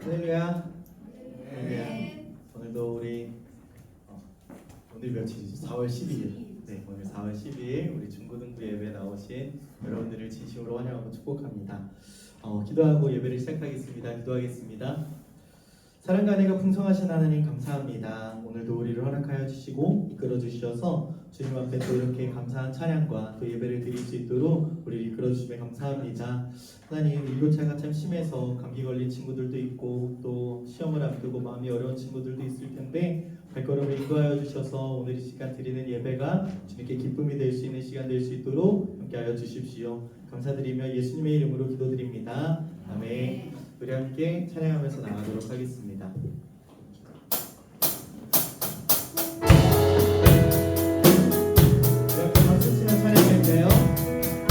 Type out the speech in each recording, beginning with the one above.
할렐루야. 할렐루야. 오늘도 우리 오늘 며칠이지? 4월 12일. 네, 오늘 4월 12일 우리 중고등부 예배 나오신 여러분들을 진심으로 환영하고 축복합니다. 기도하고 예배를 시작하겠습니다. 기도하겠습니다. 사랑과 은혜가 풍성하신 하나님 감사합니다. 오늘도 우리를 허락하여 주시고 이끌어 주셔서 주님 앞에 또 이렇게 감사한 찬양과 또 예배를 드릴 수 있도록 우리를 이끌어 주시며 감사합니다. 하나님, 일교차가 참 심해서 감기 걸린 친구들도 있고 또 시험을 앞두고 마음이 어려운 친구들도 있을 텐데 발걸음을 인도하여 주셔서 오늘 이 시간 드리는 예배가 주님께 기쁨이 될 수 있는 시간 될 수 있도록 함께하여 주십시오. 감사드리며 예수님의 이름으로 기도드립니다. 아멘. 우리 함께 찬양하면서 나가도록 하겠습니다. 이렇게 박수 치며 찬양할까요?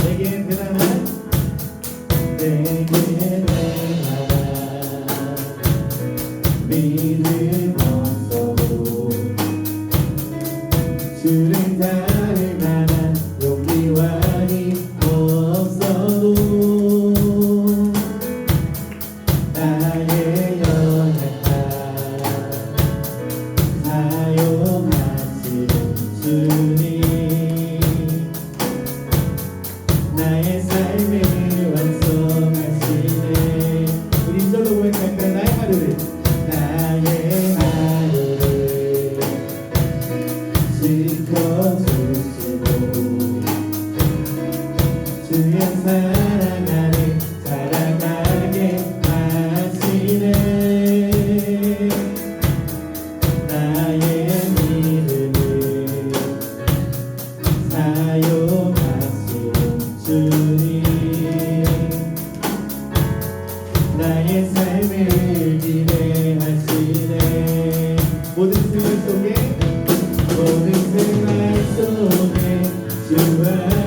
내게 대단한 믿음 없어도 주를 따를 만한 용기와 힘 없어도 나의 연약함 사용하시는 주님, 나의 삶을 완성하시네. 우리 인절로 고백할까요? 나의 하루를 지켜주시고 주의 사랑 안에 살아가게 하시네. 나의 믿음을 사용하시는 주님, 나의 삶을 기대하시네. 모든 생활 속에 주와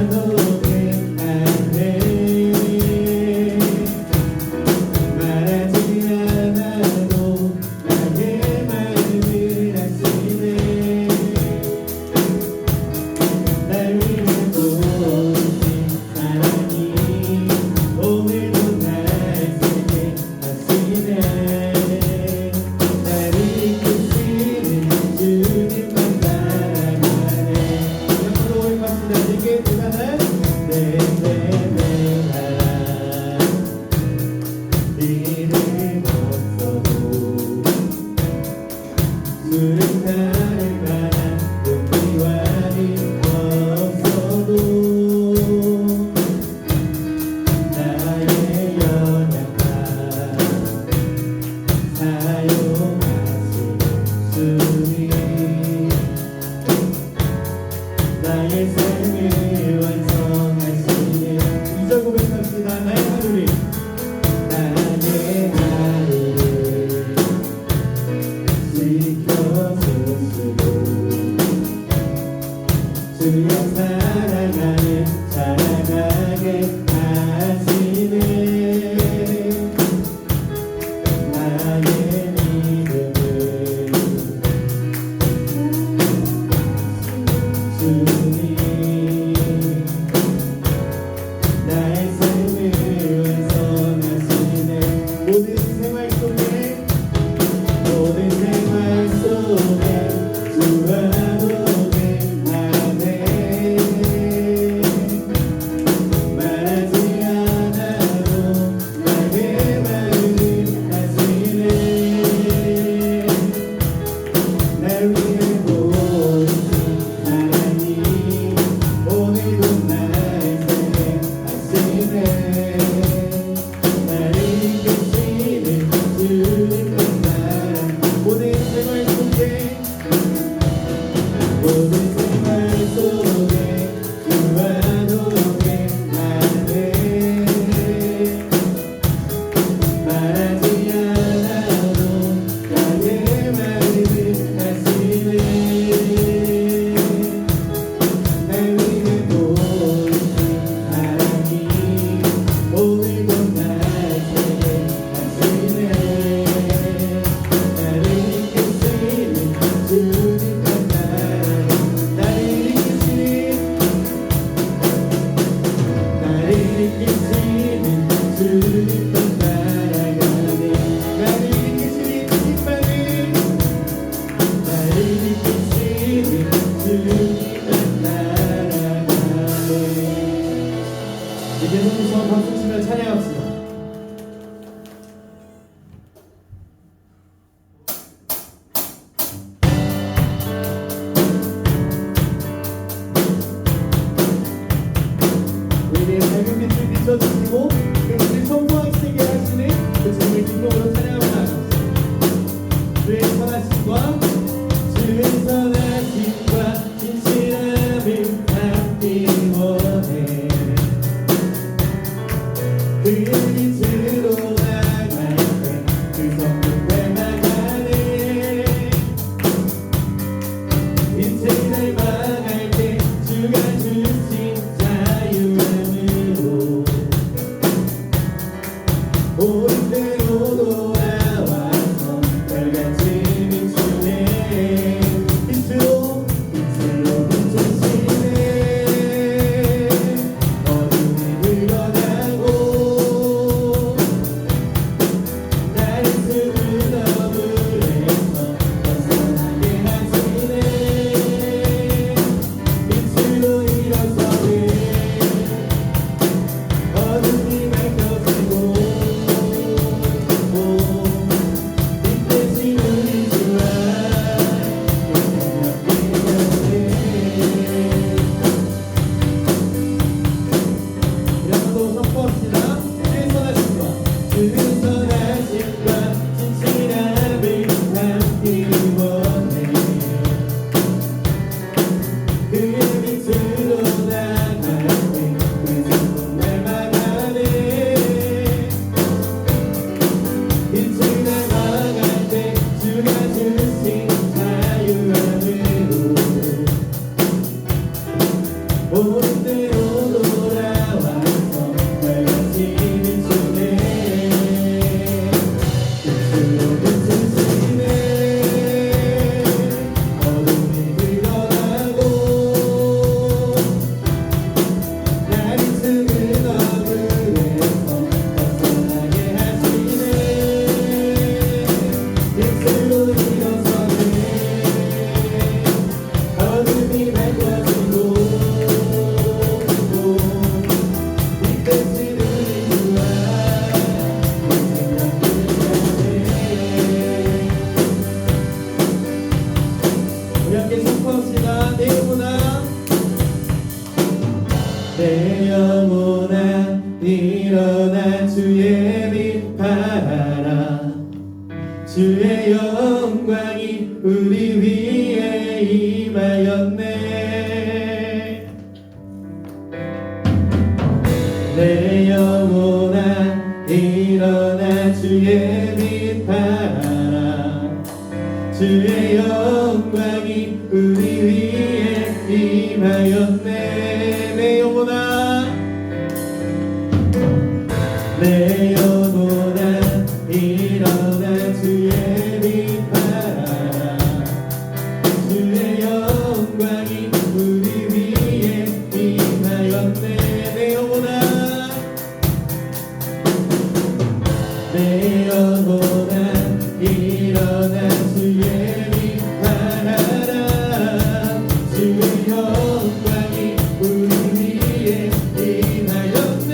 노래하네. 이제 계속해서 박수 치며 찬양합시다. 우리의 밝은 빛을 비춰주시고 그 빛을 성공하시게 하시는 그 주님을 기쁨으로 찬양하며 나아갑시다. 주의 선하심과 주의 선하심과 진실함을 담기 원해. 그의 빛으로 나갈 때 그 성품 닮아가네. 빛을 닮아갈 때 주가 주신 자유함으로 옳은 대로 돌아와서 별같이 비추네. 빛으로 비추시네. 어둠이 물러나고 나를 숨은 어둠에서 벗어나게 하시네. 빛으로 일어서네. 어둠이 밝혀지고 빛 대신 우리 주와 이라도 선포합시다. 주의 선하심과 그 선하심과 진실함을 담기 원해. 그의 빛으로 나갈 때그 성품 닮아가네. 빛을 닮아갈 때 주가 주신 자유함으로 옳은 대로 돌아와서 별같이 비추네. 빛으로 비추시네. 어둠이 드러나고 나를 숨은 어둠에서 벗어나게 하시네. 빛으로 일어서네. 어둠이 밝혀지고 빛 대신 우리 주와 우리 함께 선포합시다. 내 영혼아 일어나 주의 빛 발하라. 주의 영광이 우리 위에 임하였네. 내 영혼아 일어나 주의 빛 발하라. 주의 영광이 우리 위에 임하였네. 내 영혼아 내 영혼아 일어나 주의 빛 발하라. 주의 영광이 우리 위에 임하였네. 내 영혼아 내 영혼아 일어나 주의 빛 발하라. 주의 영광이 우리 위에 임하였네.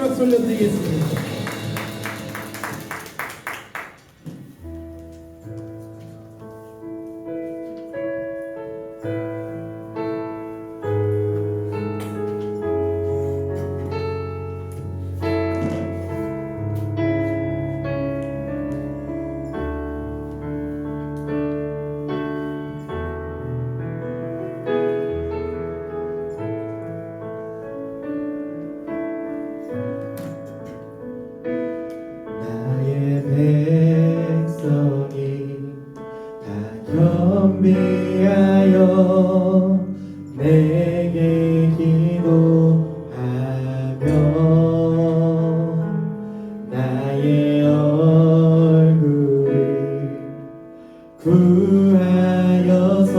함께 박수 올려드리겠습니다. 나의 백성이 다 겸비하여 내게 기도하며 나의 얼굴을 구하여서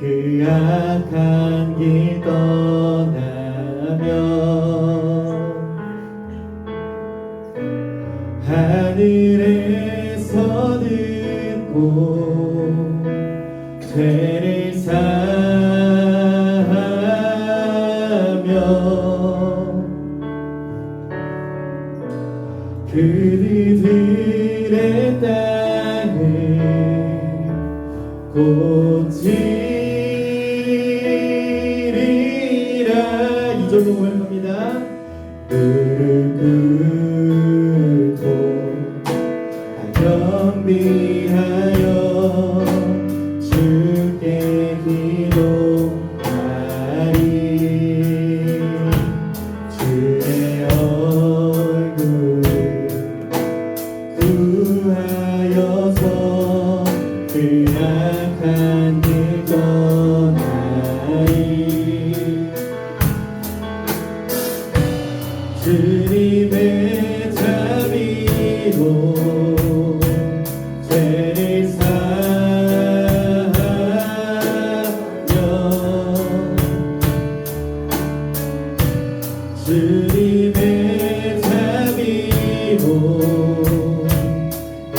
그 악한 길 떠나며 하늘에서 듣고 죄를 사하며 그들의 땅을 고치리라. 2절로 고백합니다. 무릎 겸비하여 주께 기도하리. 주의 얼굴을 구하여서 그 악한 길 떠나리. 주님의 자비로 죄를 사하며 주님의 자비로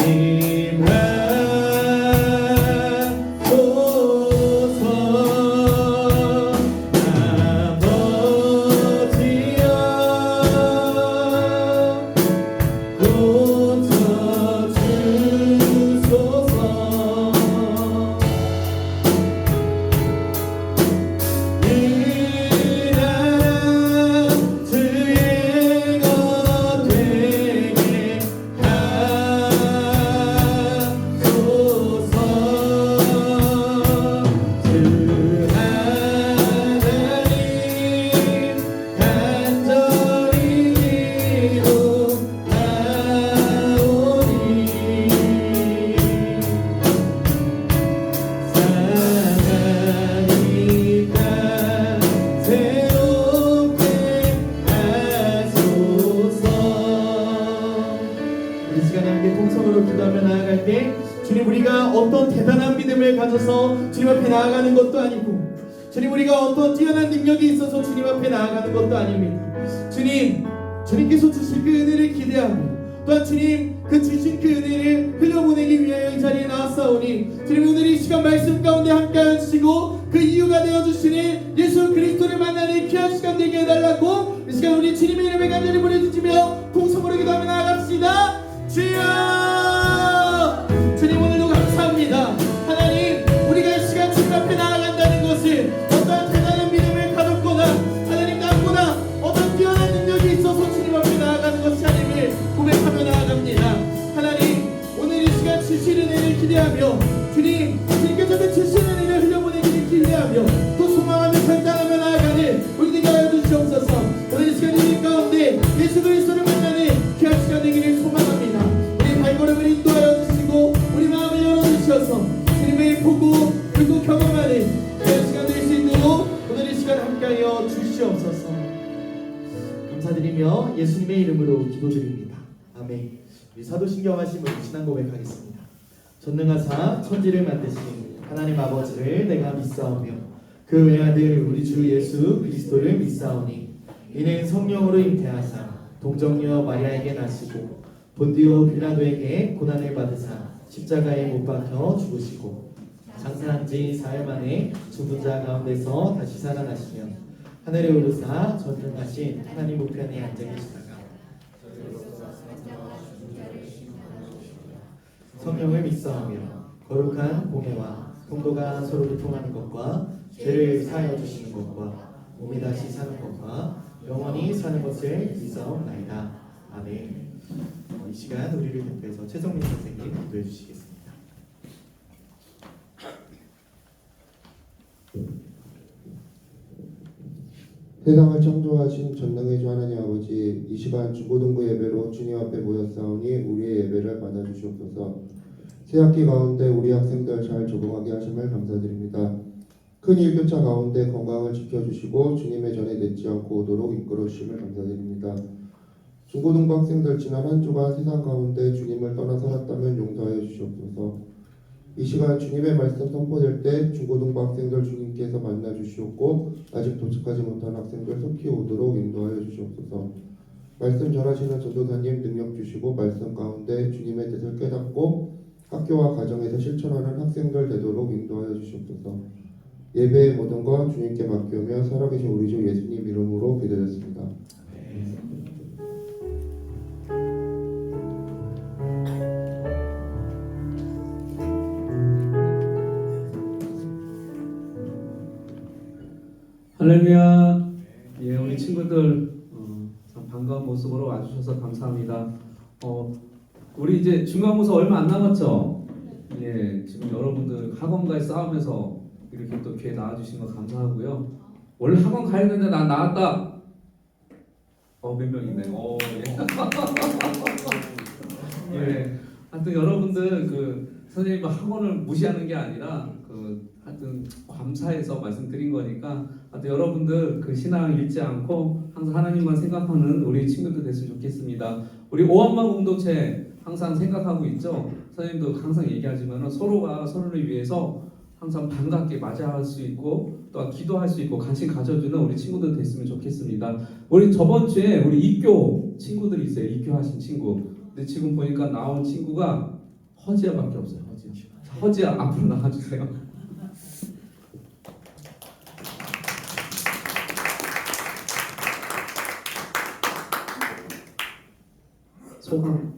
임하소서. 아버지여 고쳐주소서. 이 나라 주의 것 되게 하소서. 주 하나님 간절히 기도하오니 사랑하니까 새롭게 하소서. 우리 시간에 함께 통성으로 기도하며 나아갈 때 주님, 우리가 어떤 대단한 믿음을 가져서 주님 앞에 나아가는 것도 아니고 주님, 우리가 어떤 뛰어난 능력이 있어서 주님 앞에 나아가는 것도 아닙니다. 주님, 주님께서 주실 그 은혜를 기대하며 또한 주님 그 주신 그 은혜를 흘려보내기 위하여 이 자리에 나왔사오니 주님, 오늘 이 시간 말씀 가운데 함께하여 주시고 그 이유가 되어주시니 예수 그리스도를 만나는 귀한 시간 되게 해달라고 이 시간 우리 주님의 이름에 간절히 보내주시며 통성으로 기도하며 나아갑시다. 주여, 주님 오늘도 감사합니다. 하나님, 우리가 이 시간 주님 앞에 나아간다는 것을 어떠한 대단한 믿음을 가졌거나 하나님 나보다 어떤 뛰어난 능력이 있어서 주님 앞에 나아가는 것이 아님을 고백하며 나아갑니다. 하나님, 오늘 이 시간 주실 은혜를 기대하며 주님, 주님께서 그 주실 은혜를 흘려보내기를 기대하며 또 소망하며 결단하며 나아가는 우리들이 하여 주시옵소서. 오늘 이 시간 이 가운데 예수 그리스도를 만나는 귀한 시간 되기를 소망합니다. 우리 발걸음을 인도하여 주시고 우리 마음을 열어주셔서 주님을 보고 그리고 경험하는 귀한 시간 될 수 있도록 오늘 이 시간 함께하여 주시옵소서. 감사드리며 예수님의 이름으로 기도드립니다. 아멘. 우리 사도신경 하심을 신앙 고백하겠습니다. 전능하사 천지를 만드신 하나님 아버지를 내가 믿사오며 그 외아들 우리 주 예수 그리스도를 믿사오니 이는 성령으로 잉태하사 동정녀 마리아에게 나시고 본디오 빌라도에게 고난을 받으사 십자가에 못 박혀 죽으시고 장사한 지 4일 만에 죽은 자 가운데서 다시 살아나시며 하늘에 오르사 전능하신 하나님 우편에 앉아 계시다가 성령을 믿사하며 거룩한 공예와 통도가 서로를 통하는 것과 죄를 사하여 주시는 것과 몸이 다시 사는 것과 영원히 사는 것을 믿사옵나이다. 아멘. 이 시간 우리를 대표해서 최성민 선생님 기도해 주시겠습니다. 세상을 창조하신 전능의 주 하나님 아버지, 이 시간 중고등부 예배로 주님 앞에 모였사오니 우리의 예배를 받아주시옵소서. 새학기 가운데 우리 학생들 잘 적응하게 하심을 감사드립니다. 큰 일교차 가운데 건강을 지켜주시고 주님의 전에 늦지 않고 오도록 이끌어주심을 감사드립니다. 중고등부 학생들 지난 한 주간 세상 가운데 주님을 떠나 살았다면 용서하여 주시옵소서. 이 시간 주님의 말씀 선포될 때 중고등부 학생들 주님께서 만나 주시옵고 아직 도착하지 못한 학생들 속히 오도록 인도하여 주시옵소서. 말씀 전하시는 전도사님 능력 주시고 말씀 가운데 주님의 뜻을 깨닫고 학교와 가정에서 실천하는 학생들 되도록 인도하여 주시옵소서. 예배의 모든 것 주님께 맡기오며 살아계신 우리 주 예수님 이름으로 기도드렸습니다. 할렐루야. 예, 우리 친구들 참 반가운 모습으로 와주셔서 감사합니다. 우리 이제 중간고사 얼마 안 남았죠? 예, 지금 여러분들 학원가에 싸우면서 이렇게 또 교회 나와주신 거 감사하고요. 원래 학원 가야 되는데 나 나왔다. 몇 명 있네. 예. 예. 하여튼 여러분들 그 선생님 학원을 무시하는 게 아니라 하여튼 감사해서 말씀드린 거니까 하여튼 여러분들 그 신앙 잃지 않고 항상 하나님만 생각하는 우리 친구들 됐으면 좋겠습니다. 우리 오한마 공동체 항상 생각하고 있죠. 선생님도 항상 얘기하지만 서로가 서로를 위해서 항상 반갑게 맞이할 수 있고 또 기도할 수 있고 관심 가져주는 우리 친구들 됐으면 좋겠습니다. 우리 저번 주에 우리 입교 친구들이 있어요. 입교하신 친구. 근데 지금 보니까 나온 친구가 허지아밖에 없어요. 허지아 앞으로 나와주세요. 소감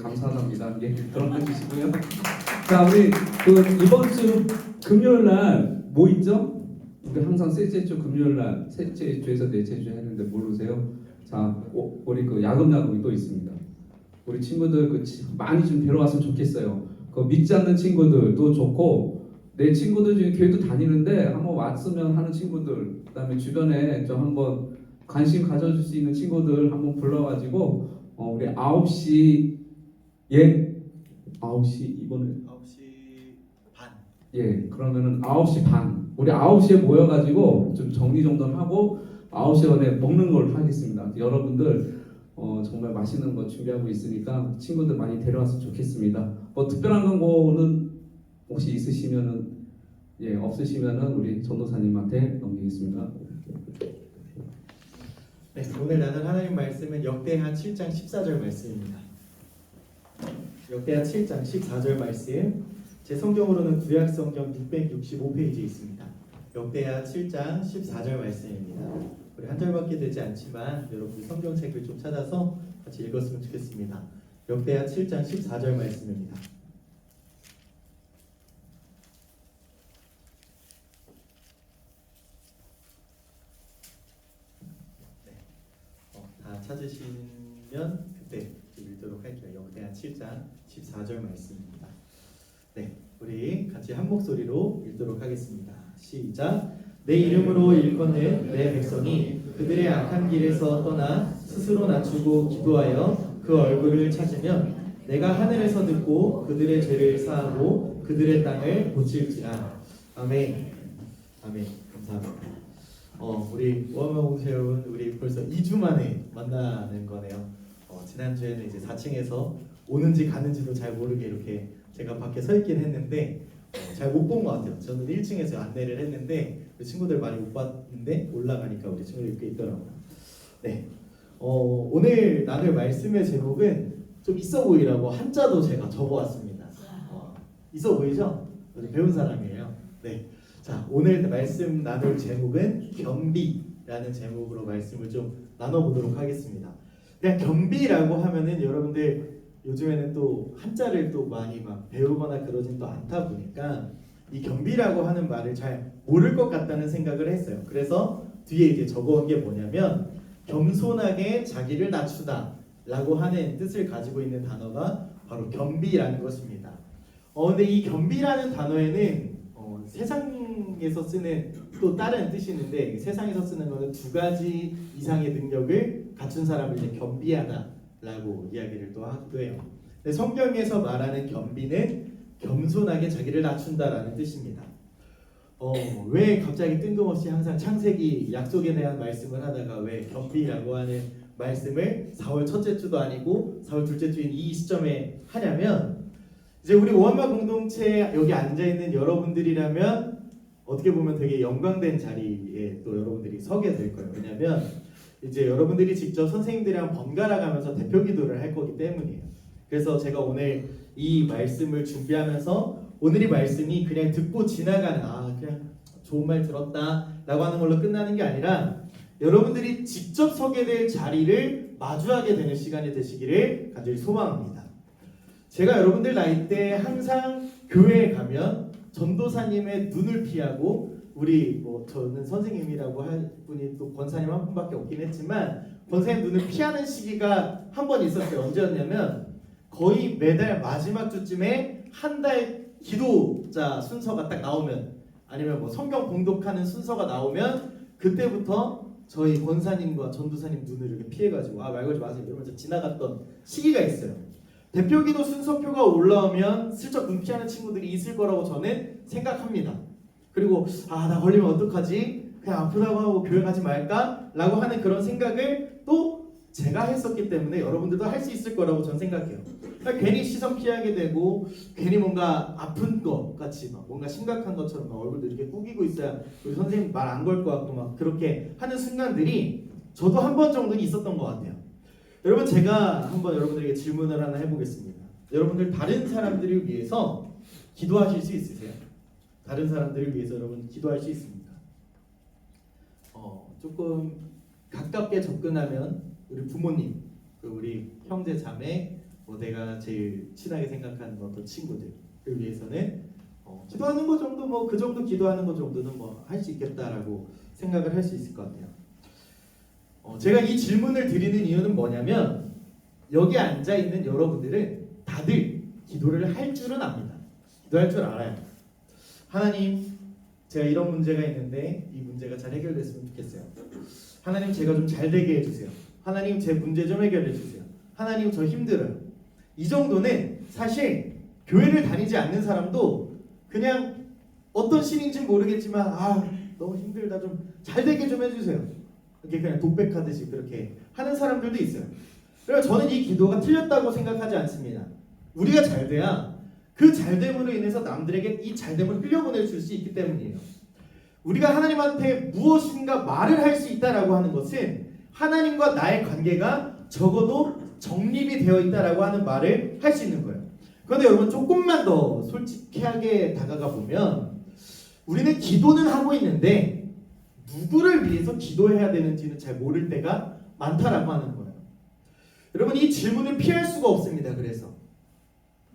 감사합니다. 들어가 주시고요. 자, 우리 이번 주 금요일 날 뭐 있죠? 우리 항상 셋째 주 금요일 날 셋째 주에서 넷째 주 했는데 모르세요? 자, 우리 야금야금이 또 있습니다. 우리 친구들 많이 좀 데려왔으면 좋겠어요. 믿지 않는 친구들도 좋고 내 친구들 중에 교회도 다니는데 한번 왔으면 하는 친구들, 그다음에 주변에 좀 한번 관심 가져줄 수 있는 친구들 한번 불러가지고 우리 9시 9시 이번에 9시 반. 그러면은 9시 반 우리 9시에 모여가지고 좀 정리정돈하고 9시 반에 먹는 걸 하겠습니다. 여러분들 정말 맛있는 거 준비하고 있으니까 친구들 많이 데려왔으면 좋겠습니다. 특별한 광고는 혹시 있으시면은 없으시면은 우리 전도사님한테 넘기겠습니다. 네, 오늘 나눌 하나님 말씀은 역대하 7장 14절 말씀입니다. 역대하 7장 14절 말씀, 제 성경으로는 구약 성경 665페이지에 있습니다. 역대하 7장 14절 말씀입니다. 우리 한 절밖에 되지 않지만 여러분 성경책을 좀 찾아서 같이 읽었으면 좋겠습니다. 역대하 7장 14절 말씀입니다. 다 찾으시면 그때 읽도록 할게요. 역대하 7장 14절 말씀입니다. 네, 우리 같이 한 목소리로 읽도록 하겠습니다. 시작. 내 이름으로 일컫는 내 백성이 그들의 악한 길에서 떠나 스스로 낮추고 기도하여 그 얼굴을 찾으면 내가 하늘에서 듣고 그들의 죄를 사하고 그들의 땅을 고칠지라. 아멘. 아멘. 감사합니다. 우리 오한마공사 여러분, 우리 벌써 2주 만에 만나는 거네요. 지난주에는 이제 4층에서 오는지 가는지도 잘 모르게 이렇게 제가 밖에 서 있긴 했는데 잘 못 본 것 같아요. 저는 1층에서 안내를 했는데 우리 친구들 많이 못 봤는데 올라가니까 우리 친구들이 꽤 있더라고요. 네, 오늘 나눌 말씀의 제목은 좀 있어 보이라고 한자도 제가 적어왔습니다. 있어 보이죠? 우리 배운 사람이에요. 네, 자, 오늘 말씀 나눌 제목은 겸비라는 제목으로 말씀을 좀 나눠보도록 하겠습니다. 그냥 겸비라고 하면은 여러분들 요즘에는 또 한자를 또 많이 막 배우거나 그러진 또 않다 보니까 이 겸비라고 하는 말을 잘 모를 것 같다는 생각을 했어요. 그래서 뒤에 이제 적어온 게 뭐냐면 겸손하게 자기를 낮추다 라고 하는 뜻을 가지고 있는 단어가 바로 겸비라는 것입니다. 근데 이 겸비라는 단어에는 세상에서 쓰는 또 다른 뜻이 있는데 세상에서 쓰는 거는 두 가지 이상의 능력을 갖춘 사람을 이제 겸비하다라고 이야기를 또 하기도 해요. 근데 성경에서 말하는 겸비는 겸손하게 자기를 낮춘다라는 뜻입니다. 왜 갑자기 뜬금없이 항상 창세기 약속에 대한 말씀을 하다가 왜 겸비라고 하는 말씀을 4월 첫째 주도 아니고 4월 둘째 주인 이 시점에 하냐면 이제 우리 오한마 공동체 여기 앉아있는 여러분들이라면 어떻게 보면 되게 영광된 자리에 또 여러분들이 서게 될 거예요. 왜냐면 이제 여러분들이 직접 선생님들이랑 번갈아 가면서 대표 기도를 할 거기 때문이에요. 그래서 제가 오늘 이 말씀을 준비하면서 오늘 이 말씀이 그냥 듣고 지나가는 그냥 좋은 말 들었다 라고 하는 걸로 끝나는 게 아니라 여러분들이 직접 서게 될 자리를 마주하게 되는 시간이 되시기를 간절히 소망합니다. 제가 여러분들 나이 때 항상 교회에 가면 전도사님의 눈을 피하고 우리 저는 선생님이라고 할 분이 또 권사님 한 분밖에 없긴 했지만 권사님 눈을 피하는 시기가 한 번 있었어요. 언제였냐면 거의 매달 마지막 주쯤에 한 달 기도자 순서가 딱 나오면 아니면 뭐 성경 봉독하는 순서가 나오면 그때부터 저희 권사님과 전도사님 눈을 이렇게 피해가지고 말 걸지 마세요 이러면서 지나갔던 시기가 있어요. 대표기도 순서표가 올라오면 슬쩍 눈 피하는 친구들이 있을 거라고 저는 생각합니다. 그리고 나 걸리면 어떡하지? 그냥 아프다고 하고 교회 가지 말까? 라고 하는 그런 생각을 또 제가 했었기 때문에 여러분들도 할 수 있을 거라고 저는 생각해요. 그러니까 괜히 시선 피하게 되고 괜히 뭔가 아픈 것 같이 막 뭔가 심각한 것처럼 막 얼굴도 이렇게 꾸기고 있어야 우리 선생님 말 안 걸 것 같고 막 그렇게 하는 순간들이 저도 한 번 정도는 있었던 것 같아요. 여러분 제가 한번 여러분들에게 질문을 하나 해보겠습니다. 여러분들 다른 사람들을 위해서 기도하실 수 있으세요? 다른 사람들을 위해서 여러분 기도할 수 있습니까? 조금 가깝게 접근하면 우리 부모님, 우리 형제 자매, 내가 제일 친하게 생각하는 어떤 친구들을 위해서는 기도하는 것 정도 그 정도 기도하는 것 정도는 할 수 있겠다라고 생각을 할 수 있을 것 같아요. 제가 이 질문을 드리는 이유는 뭐냐면 여기 앉아 있는 여러분들은 다들 기도를 할 줄은 압니다. 기도할 줄 알아요. 하나님, 제가 이런 문제가 있는데 이 문제가 잘 해결됐으면 좋겠어요. 하나님, 제가 좀 잘 되게 해주세요. 하나님, 제 문제 좀 해결해 주세요. 하나님, 저 힘들어요. 이 정도는 사실 교회를 다니지 않는 사람도 그냥 어떤 신인지는 모르겠지만 너무 힘들다 좀 잘 되게 좀 해주세요. 이렇게 그냥 독백하듯이 그렇게 하는 사람들도 있어요. 그래서 저는 이 기도가 틀렸다고 생각하지 않습니다. 우리가 잘 돼야 그 잘됨으로 인해서 남들에게 이 잘됨을 흘려보낼 수 있기 때문이에요. 우리가 하나님한테 무엇인가 말을 할 수 있다라고 하는 것은 하나님과 나의 관계가 적어도 정립이 되어 있다라고 하는 말을 할 수 있는 거예요. 그런데 여러분 조금만 더 솔직하게 다가가 보면 우리는 기도는 하고 있는데 누구를 위해서 기도해야 되는지는 잘 모를 때가 많다라고 하는 거예요. 여러분 이 질문을 피할 수가 없습니다. 그래서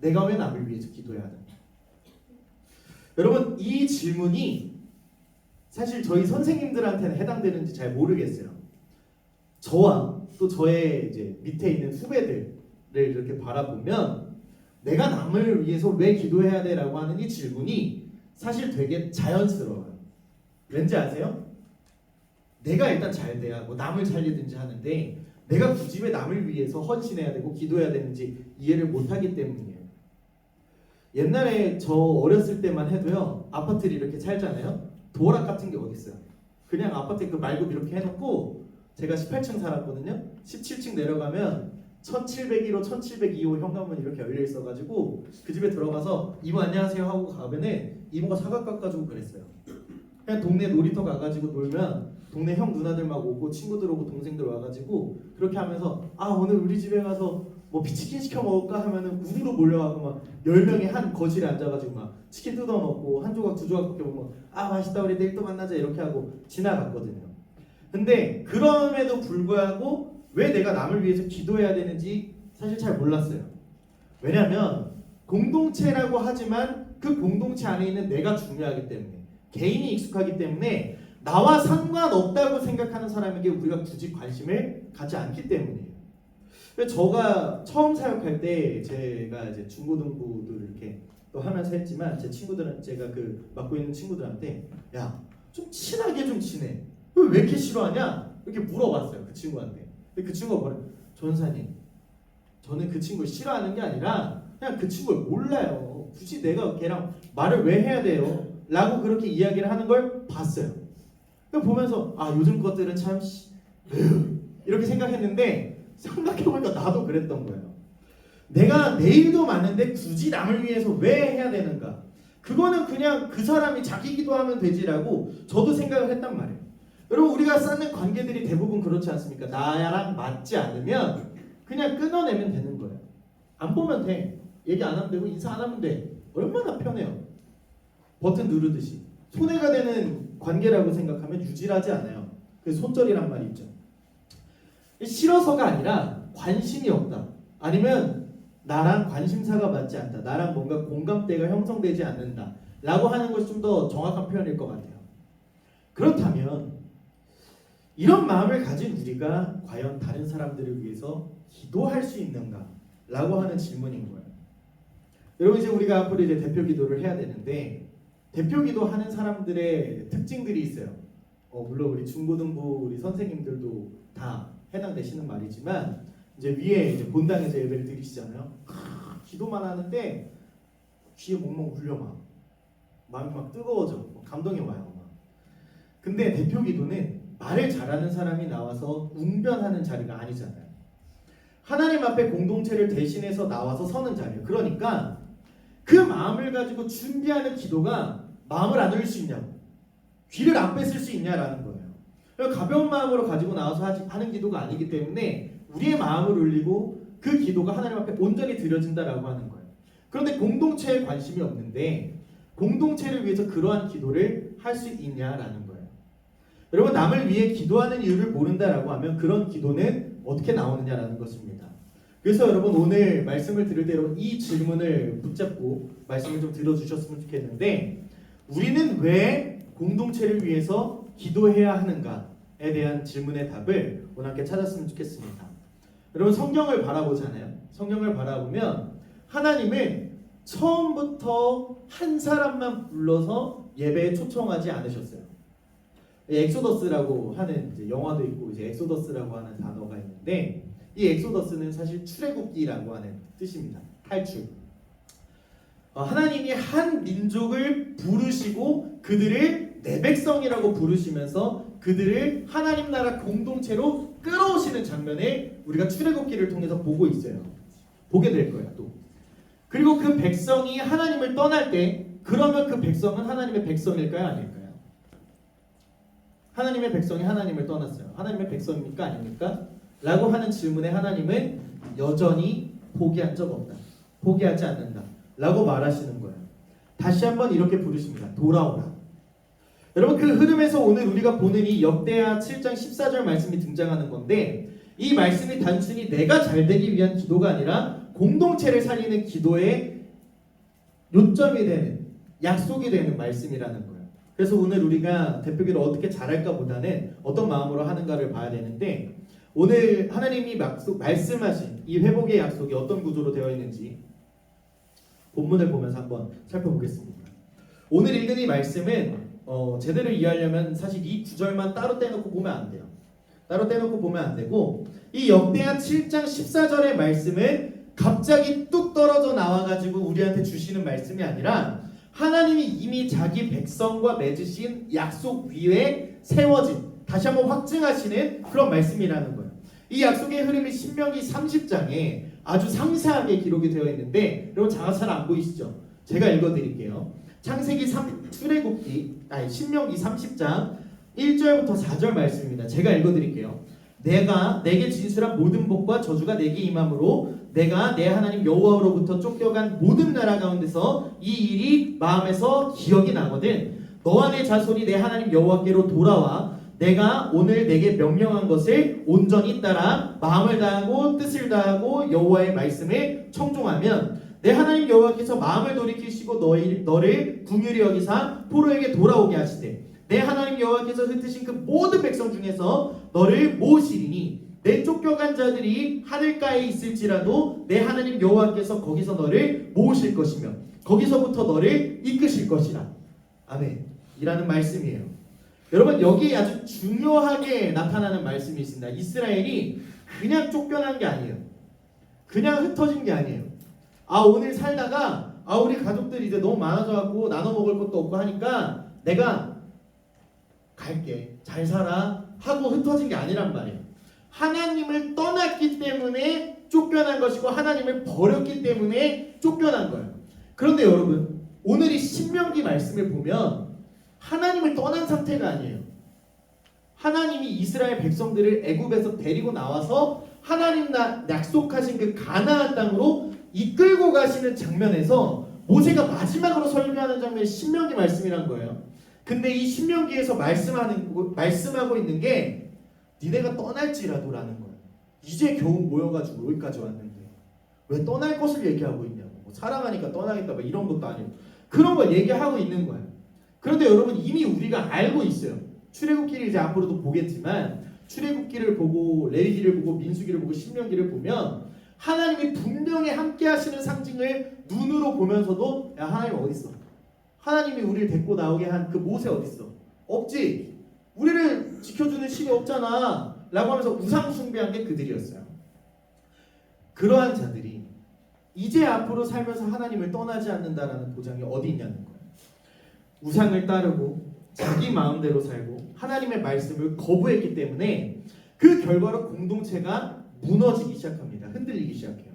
내가 왜 남을 위해서 기도해야 하는가? 여러분 이 질문이 사실 저희 선생님들한테는 해당되는지 잘 모르겠어요. 저와 또 저의 이제 밑에 있는 후배들을 이렇게 바라보면 내가 남을 위해서 왜 기도해야 돼라고 하는 이 질문이 사실 되게 자연스러워요. 왠지 아세요? 내가 일단 잘 돼야 남을 살리든지 하는데 내가 굳이 왜 남을 위해서 헌신해야 되고 기도해야 되는지 이해를 못하기 때문이에요. 옛날에 저 어렸을 때만 해도요 아파트를 이렇게 살잖아요. 도어락 같은 게 어디 있어요? 그냥 아파트 그 말고 이렇게 해놓고 제가 18층 살았거든요. 17층 내려가면 1701호, 1702호 현관문이 이렇게 열려 있어가지고 그 집에 들어가서 이모 안녕하세요 하고 가면은 이모가 사과 깎아주고 그랬어요. 그냥 동네 놀이터 가가지고 놀면 동네 형 누나들 막 오고 친구들 오고 동생들 와가지고 그렇게 하면서 오늘 우리 집에 가서 뭐 비치킨 시켜 먹을까 하면은 우르르 몰려가고 막 10명이 한 거실에 앉아가지고 막 치킨 뜯어 먹고 한 조각 두 조각밖에 먹으면 아 맛있다 우리 내일 또 만나자 이렇게 하고 지나갔거든요. 근데 그럼에도 불구하고 왜 내가 남을 위해서 기도해야 되는지 사실 잘 몰랐어요. 왜냐면 공동체라고 하지만 그 공동체 안에 있는 내가 중요하기 때문에, 개인이 익숙하기 때문에 나와 상관없다고 생각하는 사람에게 우리가 굳이 관심을 갖지 않기 때문이에요. 제가 처음 사역할 때 제가 이제 중고등부를 이렇게 또 하면서 했지만 제 친구들은 제가 그 맡고 있는 친구들한테 야 좀 친하게 좀 지내. 왜 이렇게 싫어하냐? 이렇게 물어봤어요 그 친구한테. 근데 그 친구가 뭐래? 전사님, 저는 그 친구를 싫어하는 게 아니라 그냥 그 친구를 몰라요. 굳이 내가 걔랑 말을 왜 해야 돼요? 라고 그렇게 이야기를 하는 걸 봤어요. 보면서 아 요즘 것들은 참 이렇게 생각했는데 생각해보니까 나도 그랬던 거예요. 내가 내일도 많은데 굳이 남을 위해서 왜 해야 되는가? 그거는 그냥 그 사람이 자기 기도하면 되지라고 저도 생각을 했단 말이에요. 여러분 우리가 쌓는 관계들이 대부분 그렇지 않습니까? 나랑 맞지 않으면 그냥 끊어내면 되는 거예요. 안 보면 돼. 얘기 안 하면 되고 인사 안 하면 돼. 얼마나 편해요. 버튼 누르듯이. 손해가 되는 관계라고 생각하면 유지하지 않아요. 그 손절이란 말이 있죠. 싫어서가 아니라 관심이 없다. 아니면 나랑 관심사가 맞지 않다. 나랑 뭔가 공감대가 형성되지 않는다. 라고 하는 것이 좀 더 정확한 표현일 것 같아요. 그렇다면 이런 마음을 가진 우리가 과연 다른 사람들을 위해서 기도할 수 있는가? 라고 하는 질문인 거예요. 여러분 이제 우리가 앞으로 이제 대표 기도를 해야 되는데 대표 기도 하는 사람들의 특징들이 있어요. 물론 우리 중고등부 우리 선생님들도 다 해당되시는 말이지만 이제 위에 이제 본당에서 예배를 드리시잖아요. 기도만 하는데 귀에 멍멍 울려 막 마음이 막 뜨거워져 감동이 와요 막. 근데 대표 기도는 말을 잘하는 사람이 나와서 웅변하는 자리가 아니잖아요. 하나님 앞에 공동체를 대신해서 나와서 서는 자리예요. 그러니까 그 마음을 가지고 준비하는 기도가 마음을 안 울릴 수 있냐고, 귀를 안 뺏을 수 있냐라는 거예요. 가벼운 마음으로 가지고 나와서 하는 기도가 아니기 때문에 우리의 마음을 울리고 그 기도가 하나님 앞에 온전히 드려진다라고 하는 거예요. 그런데 공동체에 관심이 없는데 공동체를 위해서 그러한 기도를 할 수 있냐라는 거예요. 여러분 남을 위해 기도하는 이유를 모른다라고 하면 그런 기도는 어떻게 나오느냐라는 것입니다. 그래서 여러분 오늘 말씀을 들을 때 여러분 이 질문을 붙잡고 말씀을 좀 들어주셨으면 좋겠는데 우리는 왜 공동체를 위해서 기도해야 하는가에 대한 질문의 답을 오늘 함께 찾았으면 좋겠습니다. 여러분 성경을 바라보잖아요. 성경을 바라보면 하나님은 처음부터 한 사람만 불러서 예배에 초청하지 않으셨어요. 엑소더스라고 하는 이제 영화도 있고 이제 엑소더스라고 하는 단어가 있는데 이 엑소더스는 사실 출애굽기라고 하는 뜻입니다. 탈출. 하나님이 한 민족을 부르시고 그들을 내 백성이라고 부르시면서 그들을 하나님 나라 공동체로 끌어오시는 장면을 우리가 출애굽기를 통해서 보고 있어요. 보게 될 거예요. 또 그리고 그 백성이 하나님을 떠날 때 그러면 그 백성은 하나님의 백성일까요? 아닐까요? 하나님의 백성이 하나님을 떠났어요. 하나님의 백성입니까? 아닙니까? 라고 하는 질문에 하나님은 여전히 포기한 적 없다. 포기하지 않는다. 라고 말하시는 거예요. 다시 한번 이렇게 부르십니다. 돌아오라. 여러분 그 흐름에서 오늘 우리가 보는 이 역대하 7장 14절 말씀이 등장하는 건데 이 말씀이 단순히 내가 잘 되기 위한 기도가 아니라 공동체를 살리는 기도의 요점이 되는 약속이 되는 말씀이라는 거예요. 그래서 오늘 우리가 대표기를 어떻게 잘할까 보다는 어떤 마음으로 하는가를 봐야 되는데 오늘 하나님이 말씀하신 이 회복의 약속이 어떤 구조로 되어 있는지 본문을 보면서 한번 살펴보겠습니다. 오늘 읽은 이 말씀은 제대로 이해하려면 사실 이 구절만 따로 떼놓고 보면 안 돼요. 따로 떼놓고 보면 안 되고 이 역대하 7장 14절의 말씀은 갑자기 뚝 떨어져 나와가지고 우리한테 주시는 말씀이 아니라 하나님이 이미 자기 백성과 맺으신 약속 위에 세워진 다시 한번 확증하시는 그런 말씀이라는 거예요. 이 약속의 흐름이 신명기 30장에 아주 상세하게 기록이 되어 있는데 여러분 잘 안 보이시죠? 제가 읽어드릴게요. 창세기 신명기 30장 1절부터 4절 말씀입니다. 제가 읽어드릴게요. 내가 내게 진술한 모든 복과 저주가 내게 임함으로 내가 내 하나님 여호와로부터 쫓겨간 모든 나라 가운데서 이 일이 마음에서 기억이 나거든 너와 내 자손이 내 하나님 여호와께로 돌아와 내가 오늘 내게 명령한 것을 온전히 따라 마음을 다하고 뜻을 다하고 여호와의 말씀을 청종하면 내 하나님 여호와께서 마음을 돌이키시고 너를 긍휼히 여기사 포로에게 돌아오게 하시되 내 하나님 여호와께서 흩으신 그 모든 백성 중에서 너를 모으시리니 내 쫓겨간 자들이 하늘가에 있을지라도 내 하나님 여호와께서 거기서 너를 모으실 것이며 거기서부터 너를 이끄실 것이라. 아멘. 이라는 말씀이에요. 여러분 여기 아주 중요하게 나타나는 말씀이 있습니다. 이스라엘이 그냥 쫓겨난 게 아니에요. 그냥 흩어진 게 아니에요. 오늘 살다가 우리 가족들이 이제 너무 많아져갖고 나눠 먹을 것도 없고 하니까 내가 갈게 잘 살아 하고 흩어진 게 아니란 말이에요. 하나님을 떠났기 때문에 쫓겨난 것이고 하나님을 버렸기 때문에 쫓겨난 거예요. 그런데 여러분 오늘 이 신명기 말씀을 보면 하나님을 떠난 상태가 아니에요. 하나님이 이스라엘 백성들을 애굽에서 데리고 나와서 하나님 약속하신 그 가나안 땅으로 이끌고 가시는 장면에서 모세가 마지막으로 설교하는 장면이 신명기 말씀이란 거예요. 근데 이 신명기에서 말씀하고 있는 게 니네가 떠날지라도라는 거예요. 이제 겨우 모여가지고 여기까지 왔는데 왜 떠날 것을 얘기하고 있냐고. 뭐 사랑하니까 떠나겠다 뭐 이런 것도 아니고 그런 걸 얘기하고 있는 거예요. 그런데 여러분 이미 우리가 알고 있어요. 출애굽기를 이제 앞으로도 보겠지만 출애굽기를 보고 레위기를 보고 민수기를 보고 신명기를 보면 하나님이 분명히 함께 하시는 상징을 눈으로 보면서도 야 하나님 어디 있어? 하나님이 우리를 데리고 나오게 한 그 모세 어디 있어? 없지. 우리를 지켜주는 신이 없잖아 라고 하면서 우상 숭배한 게 그들이었어요. 그러한 자들이 이제 앞으로 살면서 하나님을 떠나지 않는다라는 보장이 어디 있냐는 거예요. 우상을 따르고 자기 마음대로 살고 하나님의 말씀을 거부했기 때문에 그 결과로 공동체가 무너지기 시작합니다. 흔들리기 시작해요.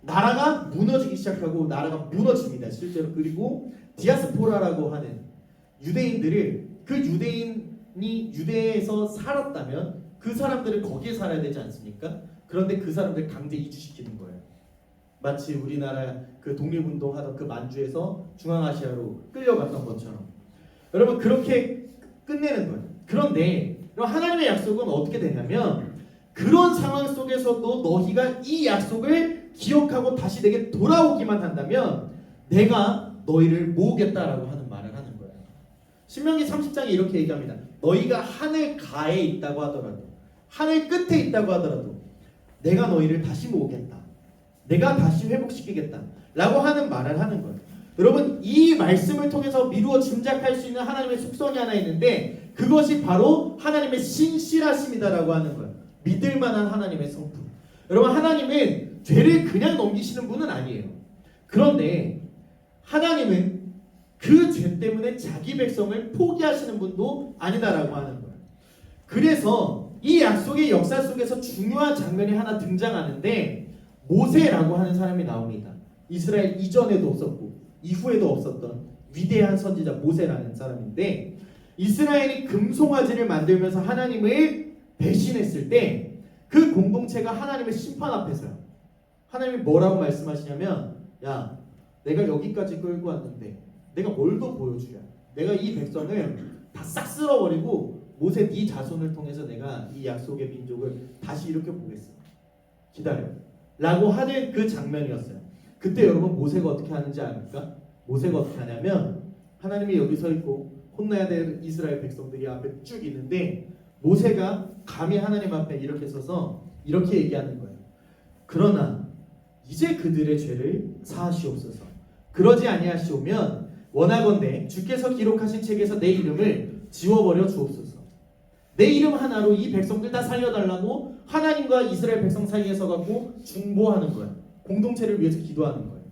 나라가 무너지기 시작하고 나라가 무너집니다. 실제로. 그리고 디아스포라라고 하는 유대인들을 그 유대인이 유대에서 살았다면 그 사람들은 거기에 살아야 되지 않습니까? 그런데 그 사람들 강제 이주시키는 거예요. 마치 우리나라 그 독립운동하던 그 만주에서 중앙아시아로 끌려갔던 것처럼 여러분 그렇게 끝내는 거예요. 그런데 하나님의 약속은 어떻게 되냐면 그런 상황 속에서도 너희가 이 약속을 기억하고 다시 내게 돌아오기만 한다면 내가 너희를 모으겠다라고 하는 말을 하는 거예요. 신명기 30장에 이렇게 얘기합니다. 너희가 하늘 가에 있다고 하더라도 하늘 끝에 있다고 하더라도 내가 너희를 다시 모으겠다. 내가 다시 회복시키겠다 라고 하는 말을 하는 거예요. 여러분 이 말씀을 통해서 미루어 짐작할 수 있는 하나님의 속성이 하나 있는데 그것이 바로 하나님의 신실하심이다라고 하는 거예요. 믿을 만한 하나님의 성품. 여러분 하나님은 죄를 그냥 넘기시는 분은 아니에요. 그런데 하나님은 그 죄 때문에 자기 백성을 포기하시는 분도 아니다라고 하는 거예요. 그래서 이 약속의 역사 속에서 중요한 장면이 하나 등장하는데 모세라고 하는 사람이 나옵니다. 이스라엘 이전에도 없었고 이후에도 없었던 위대한 선지자 모세라는 사람인데 이스라엘이 금송아지를 만들면서 하나님을 배신했을 때 그 공동체가 하나님의 심판 앞에서요. 하나님이 뭐라고 말씀하시냐면 야 내가 여기까지 끌고 왔는데 내가 뭘 더 보여주랴. 내가 이 백성을 다 싹 쓸어버리고 모세 네 자손을 통해서 내가 이 약속의 민족을 다시 일으켜 보겠어. 기다려 라고 하는 그 장면이었어요. 그때 여러분 모세가 어떻게 하는지 압니까? 모세가 어떻게 하냐면 하나님이 여기 서 있고 혼나야 될 이스라엘 백성들이 앞에 쭉 있는데 모세가 감히 하나님 앞에 이렇게 서서 이렇게 얘기하는 거예요. 그러나 이제 그들의 죄를 사하시옵소서. 그러지 아니하시오면 원하건대 주께서 기록하신 책에서 내 이름을 지워버려 주옵소서. 내 이름 하나로 이 백성들 다 살려달라고 하나님과 이스라엘 백성 사이에 서갖고 중보하는 거예요. 공동체를 위해서 기도하는 거예요.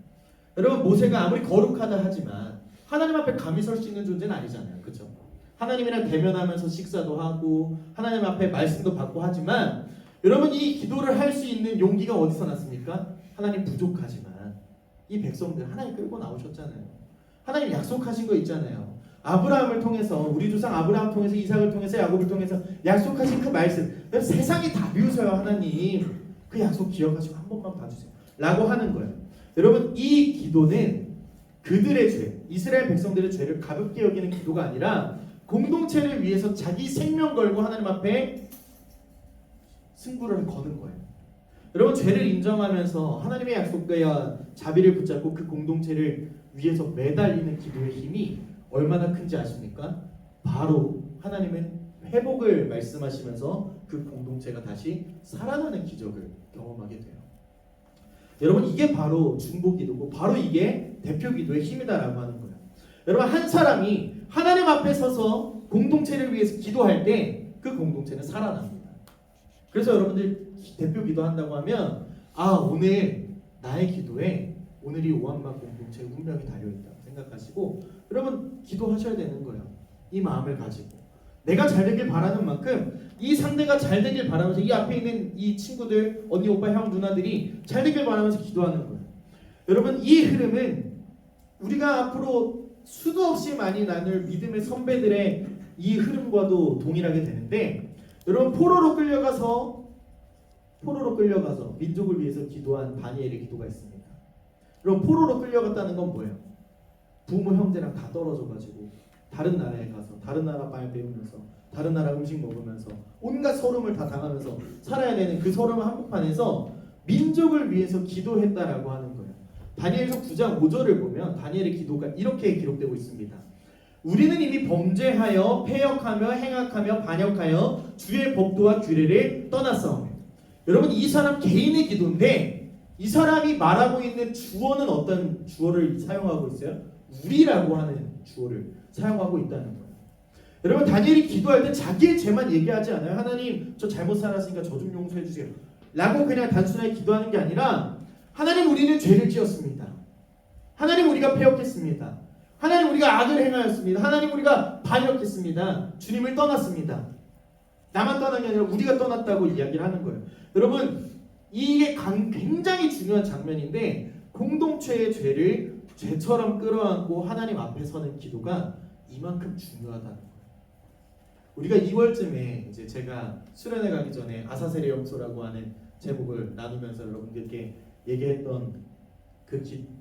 여러분 모세가 아무리 거룩하다 하지만 하나님 앞에 감히 설 수 있는 존재는 아니잖아요. 그렇죠? 하나님이랑 대면하면서 식사도 하고 하나님 앞에 말씀도 받고 하지만 여러분 이 기도를 할 수 있는 용기가 어디서 났습니까? 하나님 부족하지만 이 백성들 하나님 끌고 나오셨잖아요. 하나님 약속하신 거 있잖아요. 아브라함을 통해서 우리 조상 아브라함 통해서 이삭을 통해서 야곱을 통해서 약속하신 그 말씀 세상이 다 비웃어요. 하나님 그 약속 기억하시고 한 번만 봐주세요. 라고 하는 거예요. 여러분 이 기도는 그들의 죄, 이스라엘 백성들의 죄를 가볍게 여기는 기도가 아니라 공동체를 위해서 자기 생명 걸고 하나님 앞에 승부를 거는 거예요. 여러분 죄를 인정하면서 하나님의 약속과 자비를 붙잡고 그 공동체를 위해서 매달리는 기도의 힘이 얼마나 큰지 아십니까? 바로 하나님은 회복을 말씀하시면서 그 공동체가 다시 살아나는 기적을 경험하게 돼요. 여러분 이게 바로 중보기도고 바로 이게 대표기도의 힘이다라고 하는 거예요. 여러분 한 사람이 하나님 앞에 서서 공동체를 위해서 기도할 때 그 공동체는 살아납니다. 그래서 여러분들 대표기도 한다고 하면 오늘 나의 기도에 오늘이 오한만 공동체의 운명이 달려있다 생각하시고 여러분 기도하셔야 되는 거예요. 이 마음을 가지고 내가 잘 되길 바라는 만큼 이 상대가 잘 되길 바라면서 이 앞에 있는 이 친구들 언니 오빠 형 누나들이 잘 되길 바라면서 기도하는 거예요. 여러분 이 흐름은 우리가 앞으로 수도 없이 많이 나눌 믿음의 선배들의 이 흐름과도 동일하게 되는데 여러분 포로로 끌려가서 민족을 위해서 기도한 다니엘의 기도가 있습니다. 여러분 포로로 끌려갔다는 건 뭐예요? 부모 형제랑 다 떨어져가지고 다른 나라에 가서 다른 나라 말 배우면서 다른 나라 음식 먹으면서 온갖 서름을 다 당하면서 살아야 되는 그 서름 한복판에서 민족을 위해서 기도했다라고 하는 거예요. 다니엘서 9장 5절을 보면 다니엘의 기도가 이렇게 기록되고 있습니다. 우리는 이미 범죄하여 패역하며 행악하며 반역하여 주의 법도와 규례를 떠났사오며. 여러분 이 사람 개인의 기도인데 이 사람이 말하고 있는 주어는 어떤 주어를 사용하고 있어요? 우리라고 하는 주어를 사용하고 있다는 거예요. 여러분 다니엘이 기도할 때 자기의 죄만 얘기하지 않아요. 하나님 저 잘못 살았으니까 저 좀 용서해 주세요 라고 그냥 단순하게 기도하는 게 아니라 하나님 우리는 죄를 지었습니다. 하나님 우리가 패역했습니다. 하나님 우리가 악을 행하였습니다. 하나님 우리가 반역했습니다. 주님을 떠났습니다. 나만 떠난 게 아니라 우리가 떠났다고 이야기를 하는 거예요. 여러분 이게 굉장히 중요한 장면인데 공동체의 죄를 죄처럼 끌어안고 하나님 앞에 서는 기도가 이만큼 중요하다는 거예요. 우리가 2월쯤에 이제 제가 수련회 가기 전에 아사셀의 염소라고 하는 제목을 나누면서 여러분들께 얘기했던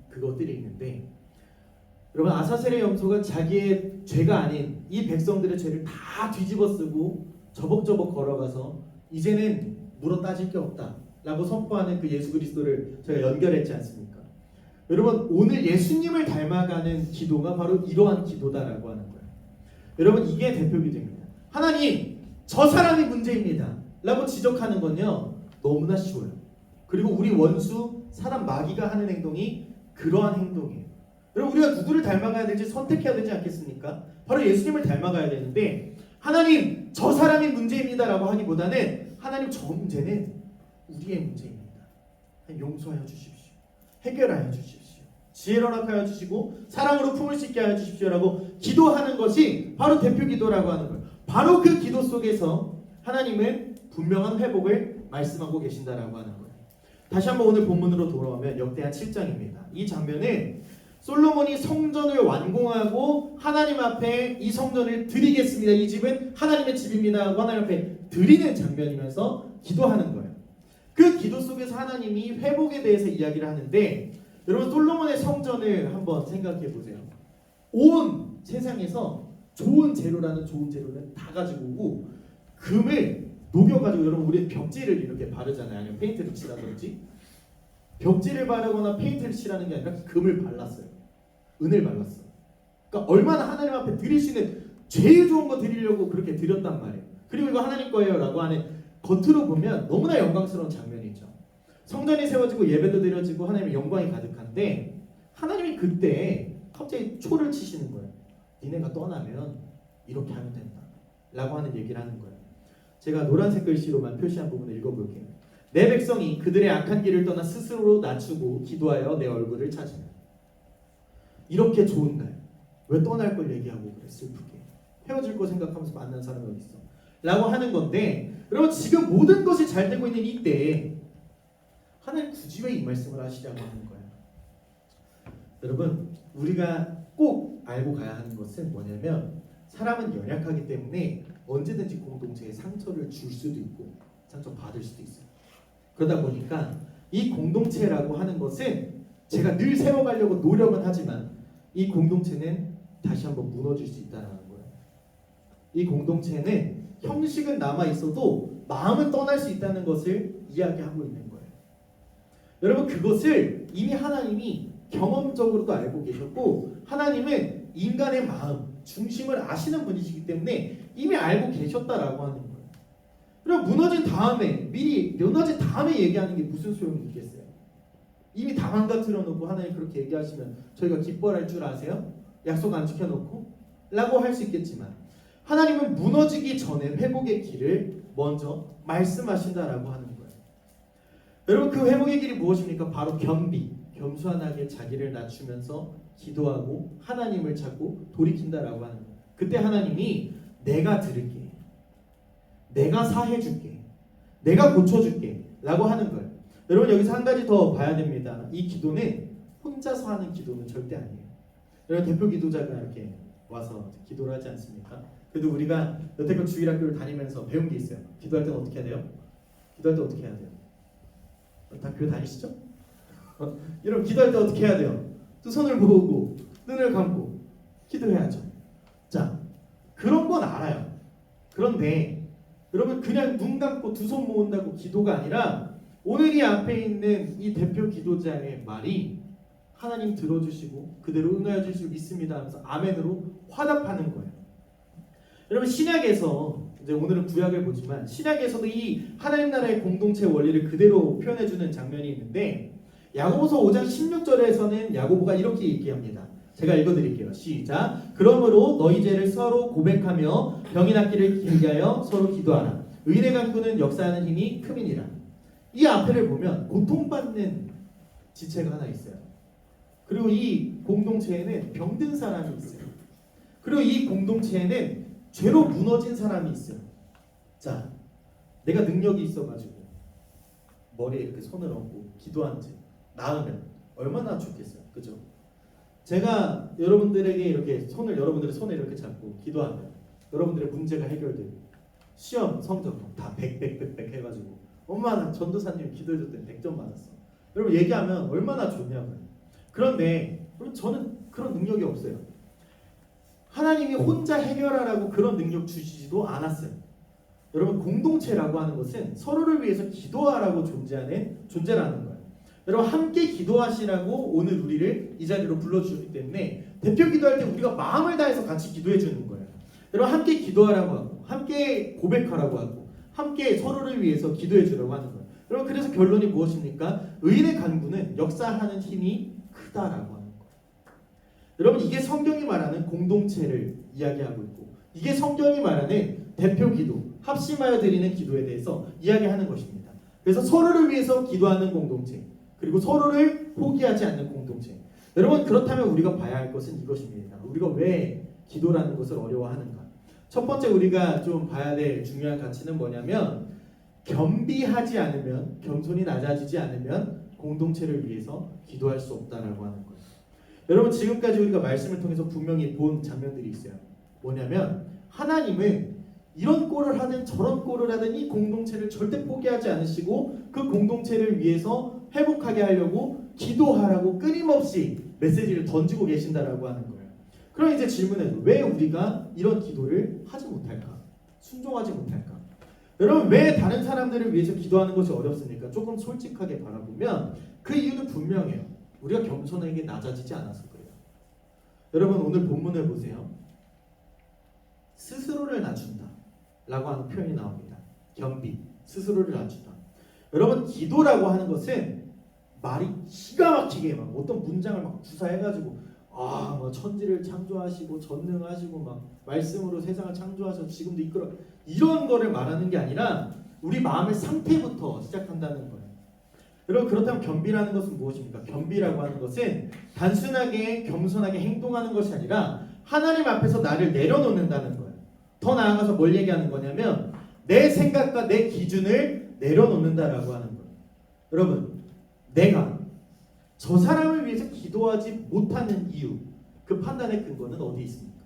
그것들이 있는데 여러분 아사셀의 염소가 자기의 죄가 아닌 이 백성들의 죄를 다 뒤집어쓰고 저벅저벅 걸어가서 이제는 물어 따질 게 없다 라고 선포하는 그 예수 그리스도를 저희가 연결했지 않습니까? 여러분 오늘 예수님을 닮아가는 기도가 바로 이러한 기도다라고 하는 거예요. 여러분 이게 대표기도입니다. 하나님 저 사람이 문제입니다 라고 지적하는 건요 너무나 쉬워요. 그리고 우리 원수 사람 마귀가 하는 행동이 그러한 행동이에요. 여러분 우리가 누구를 닮아가야 될지 선택해야 되지 않겠습니까? 바로 예수님을 닮아가야 되는데 하나님 저 사람이 문제입니다 라고 하기보다는 하나님 저 문제는 우리의 문제입니다. 용서하여 주십시오. 해결하여 주십시오. 지혜를 허락하여 주시고 사랑으로 품을 수 있게 하여 주십시오 라고 기도하는 것이 바로 대표기도라고 하는 거예요. 바로 그 기도 속에서 하나님은 분명한 회복을 말씀하고 계신다라고 하는 거예요. 다시 한번 오늘 본문으로 돌아오면 역대하 7장입니다. 이 장면은 솔로몬이 성전을 완공하고 하나님 앞에 이 성전을 드리겠습니다. 이 집은 하나님의 집입니다 하고 하나님 앞에 드리는 장면이면서 기도하는 거예요. 그 기도 속에서 하나님이 회복에 대해서 이야기를 하는데 여러분 솔로몬의 성전을 한번 생각해 보세요. 온 세상에서 좋은 재료라는 좋은 재료를 다 가지고 오고 금을 녹여가지고 여러분 우리 벽지를 이렇게 바르잖아요. 아니면 페인트를 칠하든지 벽지를 바르거나 페인트를 칠하는 게 아니라 금을 발랐어요. 은을 발랐어요. 그러니까 얼마나 하나님 앞에 드릴 수 있는 제일 좋은 거 드리려고 그렇게 드렸단 말이에요. 그리고 이거 하나님 거예요 라고 하는 겉으로 보면 너무나 영광스러운 장면이죠. 성전이 세워지고 예배도 드려지고 하나님의 영광이 가득한데 하나님이 그때 갑자기 초를 치시는 거예요. 니네가 떠나면 이렇게 하면 된다 라고 하는 얘기를 하는 거예요. 제가 노란색 글씨로만 표시한 부분을 읽어볼게요. 내 백성이 그들의 악한 길을 떠나 스스로 낮추고 기도하여 내 얼굴을 찾으며. 이렇게 좋은 날 왜 떠날 걸 얘기하고 그래 슬프게 헤어질 거 생각하면서 만난 사람이 어디 있어 라고 하는 건데 여러분 지금 모든 것이 잘 되고 있는 이때에 하나님 굳이 왜 이 말씀을 하시려고 하는 거예요? 여러분 우리가 꼭 알고 가야 하는 것은 뭐냐면 사람은 연약하기 때문에 언제든지 공동체에 상처를 줄 수도 있고 상처 받을 수도 있어요. 그러다 보니까 이 공동체라고 하는 것은 제가 늘 세워가려고 노력은 하지만 이 공동체는 다시 한번 무너질 수 있다는 거예요. 이 공동체는 형식은 남아 있어도 마음은 떠날 수 있다는 것을 이야기하고 있는 거예요. 여러분, 그것을 이미 하나님이 경험적으로도 알고 계셨고, 하나님은 인간의 마음 중심을 아시는 분이시기 때문에 이미 알고 계셨다라고 하는 거예요. 그럼 무너진 다음에, 미리 무너진 다음에 얘기하는 게 무슨 소용이 있겠어요? 이미 다 망가뜨려 놓고 하나님 그렇게 얘기하시면 저희가 기뻐할 줄 아세요? 약속 안 지켜놓고? 라고 할 수 있겠지만, 하나님은 무너지기 전에 회복의 길을 먼저 말씀하신다라고 하는 거예요. 여러분, 그 회복의 길이 무엇입니까? 바로 겸손하게 자기를 낮추면서 기도하고 하나님을 찾고 돌이킨다라고 하는 거예요. 그때 하나님이 내가 들을게, 내가 사해줄게, 내가 고쳐줄게 라고 하는 거예요. 여러분, 여기서 한 가지 더 봐야 됩니다. 이 기도는 혼자서 하는 기도는 절대 아니에요. 여러분, 대표 기도자가 이렇게 와서 기도를 하지 않습니까? 그래도 우리가 여태껏 주일학교를 다니면서 배운 게 있어요. 기도할 때는 어떻게 해야 돼요? 기도할 때 어떻게 해야 돼요? 다 교회 다니시죠? 여러분, 기도할 때 어떻게 해야 돼요? 두 손을 모으고 눈을 감고 기도해야죠. 자, 그런 건 알아요. 그런데 여러분, 그냥 눈 감고 두 손 모은다고 기도가 아니라 오늘 이 앞에 있는 이 대표 기도자의 말이 하나님 들어주시고 그대로 응하여 주실 수 있습니다 하면서 아멘으로 화답하는 거예요. 여러분, 신약에서 이제 오늘은 구약을 보지만 신약에서도 이 하나님 나라의 공동체 원리를 그대로 표현해주는 장면이 있는데, 야고보서 5장 16절에서는 야고보가 이렇게 얘기합니다. 제가 읽어드릴게요. 시작. 그러므로 너희 죄를 서로 고백하며 병이 낫기를 기하여 서로 기도하라. 의인의 간구는 역사하는 힘이 큼이니라. 이 앞에를 보면 고통받는 지체가 하나 있어요. 그리고 이 공동체에는 병든 사람이 있어요. 그리고 이 공동체에는 죄로 무너진 사람이 있어요. 자, 내가 능력이 있어가지고 머리에 이렇게 손을 얹고 기도한 지 나으면 얼마나 좋겠어요, 그죠? 제가 여러분들에게 이렇게 여러분들의 손을 이렇게 잡고 기도하면 여러분들의 문제가 해결되고 시험 성적 다 100 해가지고 엄마 전도사님 기도해줬더니 100점 맞았어. 여러분, 얘기하면 얼마나 좋냐고요. 그런데 저는 그런 능력이 없어요. 하나님이 혼자 해결하라고 그런 능력 주시지도 않았어요. 여러분, 공동체라고 하는 것은 서로를 위해서 기도하라고 존재라는 거예요. 여러분, 함께 기도하시라고 오늘 우리를 이 자리로 불러주셨기 때문에 대표 기도할 때 우리가 마음을 다해서 같이 기도해 주는 거예요. 여러분, 함께 기도하라고 하고 함께 고백하라고 하고 함께 서로를 위해서 기도해 주라고 하는 거예요. 여러분, 그래서 결론이 무엇입니까? 의인의 간구는 역사하는 힘이 크다라고 하는 거예요. 여러분, 이게 성경이 말하는 공동체를 이야기하고 있고, 이게 성경이 말하는 대표 기도, 합심하여 드리는 기도에 대해서 이야기하는 것입니다. 그래서 서로를 위해서 기도하는 공동체, 그리고 서로를 포기하지 않는 공동체. 여러분, 그렇다면 우리가 봐야 할 것은 이것입니다. 우리가 왜 기도라는 것을 어려워하는가? 첫 번째 우리가 좀 봐야 될 중요한 가치는 뭐냐면, 겸비하지 않으면, 겸손히 낮아지지 않으면 공동체를 위해서 기도할 수 없다라고 하는 거예요. 여러분, 지금까지 우리가 말씀을 통해서 분명히 본 장면들이 있어요. 뭐냐면, 하나님은 이런 꼴을 하든 저런 꼴을 하든 이 공동체를 절대 포기하지 않으시고 그 공동체를 위해서 회복하게 하려고 기도하라고 끊임없이 메시지를 던지고 계신다라고 하는 거예요. 그럼 이제 질문해도 왜 우리가 이런 기도를 하지 못할까? 순종하지 못할까? 여러분, 왜 다른 사람들을 위해서 기도하는 것이 어렵습니까? 조금 솔직하게 바라보면 그 이유는 분명해요. 우리가 겸손하게 낮아지지 않았을 거예요. 여러분, 오늘 본문을 보세요. 스스로를 낮춘다 라고 하는 표현이 나옵니다. 겸비, 스스로를 낮춘다. 여러분, 기도라고 하는 것은 말이 기가 막히게 막 어떤 문장을 막 구사해가지고 뭐 천지를 창조하시고 전능하시고 막 말씀으로 세상을 창조하셔서 지금도 이끌어, 이런 거를 말하는 게 아니라 우리 마음의 상태부터 시작한다는 거예요. 여러분, 그렇다면 겸비라는 것은 무엇입니까? 겸비라고 하는 것은 단순하게 겸손하게 행동하는 것이 아니라 하나님 앞에서 나를 내려놓는다는 거예요. 더 나아가서 뭘 얘기하는 거냐면 내 생각과 내 기준을 내려놓는다라고 하는 거예요. 여러분, 내가 저 사람을 위해서 기도하지 못하는 이유, 그 판단의 근거는 어디 있습니까?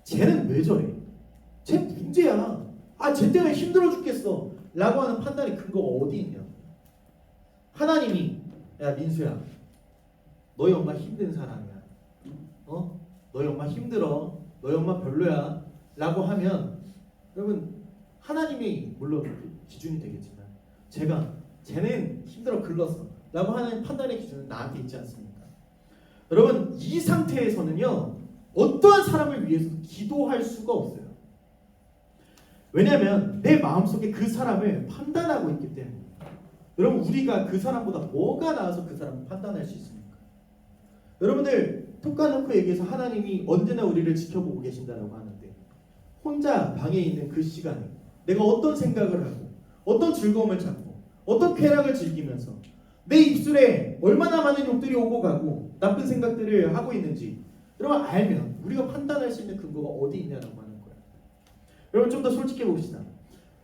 쟤는 왜 저래? 쟤 문제야. 쟤 때문에 힘들어 죽겠어 라고 하는 판단의 근거가 어디 있냐? 하나님이 야 민수야 너희 엄마 힘든 사람이야. 너희 엄마 힘들어. 너희 엄마 별로야. 라고 하면 여러분 하나님이 물론 기준이 되겠지만 쟤는 힘들어 글렀어 라고 하는 판단의 기준은 나한테 있지 않습니까? 여러분 이 상태에서는요 어떠한 사람을 위해서도 기도할 수가 없어요. 왜냐하면 내 마음속에 그 사람을 판단하고 있기 때문에. 여러분 우리가 그 사람보다 뭐가 나아서 그 사람을 판단할 수 있습니까? 여러분들 톡 까놓고 얘기해서 하나님이 언제나 우리를 지켜보고 계신다라고 하는데 혼자 방에 있는 그 시간에 내가 어떤 생각을 하고 어떤 즐거움을 찾고 어떤 쾌락을 즐기면서 내 입술에 얼마나 많은 욕들이 오고 가고 나쁜 생각들을 하고 있는지 여러분 알면 우리가 판단할 수 있는 근거가 어디 있냐라고 하는 거예요. 여러분 좀 더 솔직해 봅시다.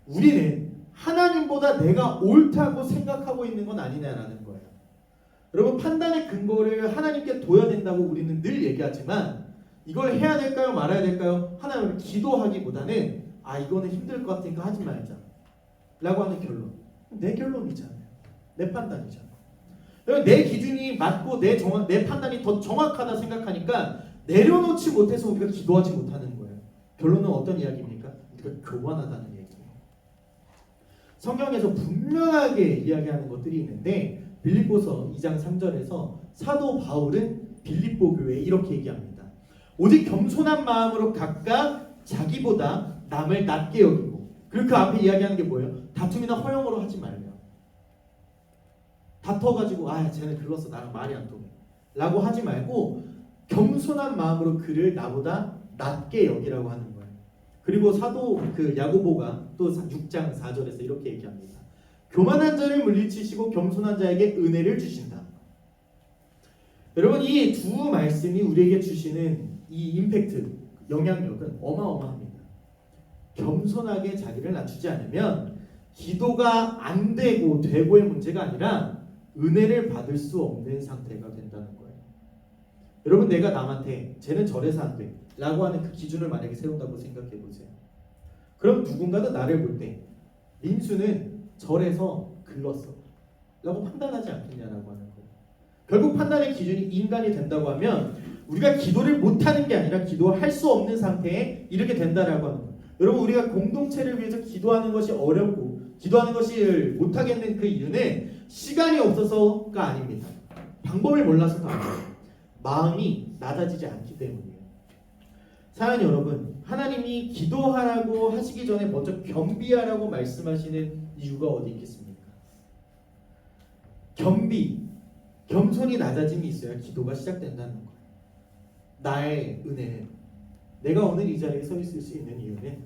우리는 하나님보다 내가 옳다고 생각하고 있는 건 아니냐라는 거예요. 여러분 판단의 근거를 하나님께 둬야 된다고 우리는 늘 얘기하지만 이걸 해야 될까요 말아야 될까요? 하나님을 기도하기보다는 이거는 힘들 것 같으니까 하지 말자 라고 하는 결론. 내 결론이잖아요. 내 판단이잖아요. 내 기준이 맞고 내 판단이 더 정확하다 생각하니까 내려놓지 못해서 우리가 기도하지 못하는 거예요. 결론은 어떤 이야기입니까? 우리가 교만하다는 얘기예요. 성경에서 분명하게 이야기하는 것들이 있는데 빌립보서 2장 3절에서 사도 바울은 빌립보 교회에 이렇게 얘기합니다. 오직 겸손한 마음으로 각각 자기보다 남을 낮게 여기고 그리고 그 앞에 이야기하는 게 뭐예요? 다툼이나 허용으로 하지 말며 다퉈가지고 쟤는 글렀어 나랑 말이 안 통해 라고 하지 말고 겸손한 마음으로 그를 나보다 낮게 여기라고 하는 거예요. 그리고 사도 야고보가 또 6장 4절에서 이렇게 얘기합니다. 교만한 자를 물리치시고 겸손한 자에게 은혜를 주신다. 여러분 이 두 말씀이 우리에게 주시는 이 임팩트, 영향력은 어마어마합니다. 겸손하게 자기를 낮추지 않으면 기도가 안 되고의 문제가 아니라 은혜를 받을 수 없는 상태가 된다는 거예요. 여러분 내가 남한테 쟤는 저래서 안 돼 라고 하는 그 기준을 만약에 세운다고 생각해 보세요. 그럼 누군가는 나를 볼 때 민수는 저래서 글렀어 라고 판단하지 않겠냐라고 하는 거예요. 결국 판단의 기준이 인간이 된다고 하면 우리가 기도를 못하는 게 아니라 기도할 수 없는 상태에 이르게 된다라고 하는 거예요. 여러분 우리가 공동체를 위해서 기도하는 것이 어렵고 기도하는 것을 못하겠는 그 이유는 시간이 없어서가 아닙니다. 방법을 몰라서가 아니에요. 마음이 낮아지지 않기 때문이에요. 사랑하는 여러분, 하나님이 기도하라고 하시기 전에 먼저 겸비하라고 말씀하시는 이유가 어디 있겠습니까? 겸손이 낮아짐이 있어야 기도가 시작된다는 거예요. 나의 은혜는 내가 오늘 이 자리에 서 있을 수 있는 이유는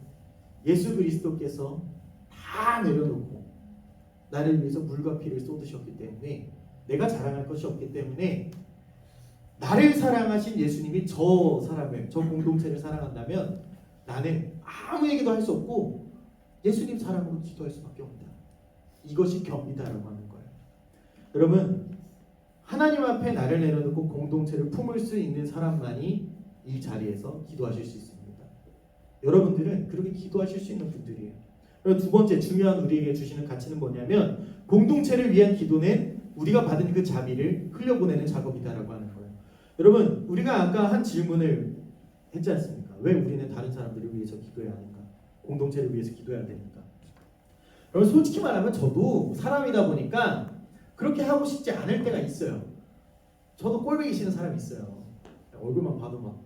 예수 그리스도께서 다 내려놓고 나를 위해서 물과 피를 쏟으셨기 때문에 내가 자랑할 것이 없기 때문에 나를 사랑하신 예수님이 저 사람을, 저 공동체를 사랑한다면 나는 아무 얘기도 할 수 없고 예수님 사랑으로 기도할 수밖에 없다. 이것이 겸비다라고 하는 거예요. 여러분 하나님 앞에 나를 내려놓고 공동체를 품을 수 있는 사람만이 이 자리에서 기도하실 수 있습니다. 여러분들은 그렇게 기도하실 수 있는 분들이에요. 그리고 두 번째 중요한 우리에게 주시는 가치는 뭐냐면 공동체를 위한 기도는 우리가 받은 그 자비를 흘려보내는 작업이다라고 하는 거예요. 여러분 우리가 아까 한 질문을 했지 않습니까? 왜 우리는 다른 사람들을 위해서 기도해야 하는가? 공동체를 위해서 기도해야 되니까. 여러분 솔직히 말하면 저도 사람이다 보니까 그렇게 하고 싶지 않을 때가 있어요. 저도 꼴보기 싫은 사람이 있어요. 얼굴만 봐도 막